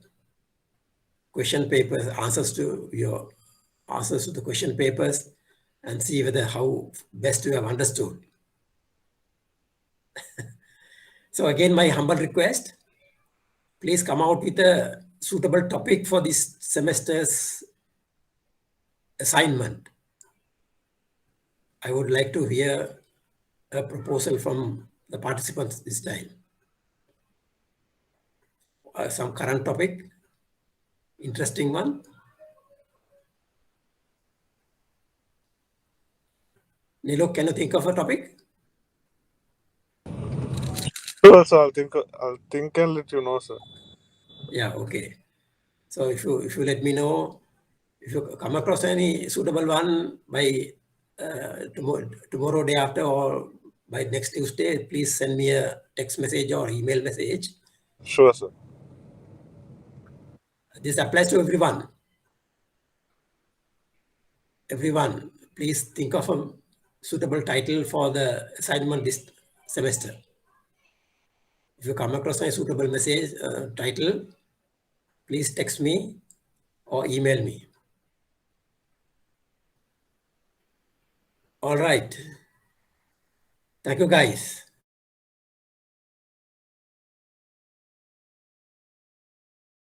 question papers, answers to the question papers and see whether how best you have understood. So again, my humble request, please come out with a suitable topic for this semester's assignment. I would like to hear a proposal from the participants this time. Some current topic, interesting one. Nilo, can you think of a topic? Sure, sir. I'll think and let you know, sir. Yeah, okay. So if you let me know, If you come across any suitable one by tomorrow, day after, or by next Tuesday, please send me a text message or email message. Sure, sir. This applies to everyone. Everyone, please think of a suitable title for the assignment this semester. If you come across a suitable message title, please text me or email me. All right. Thank you, guys.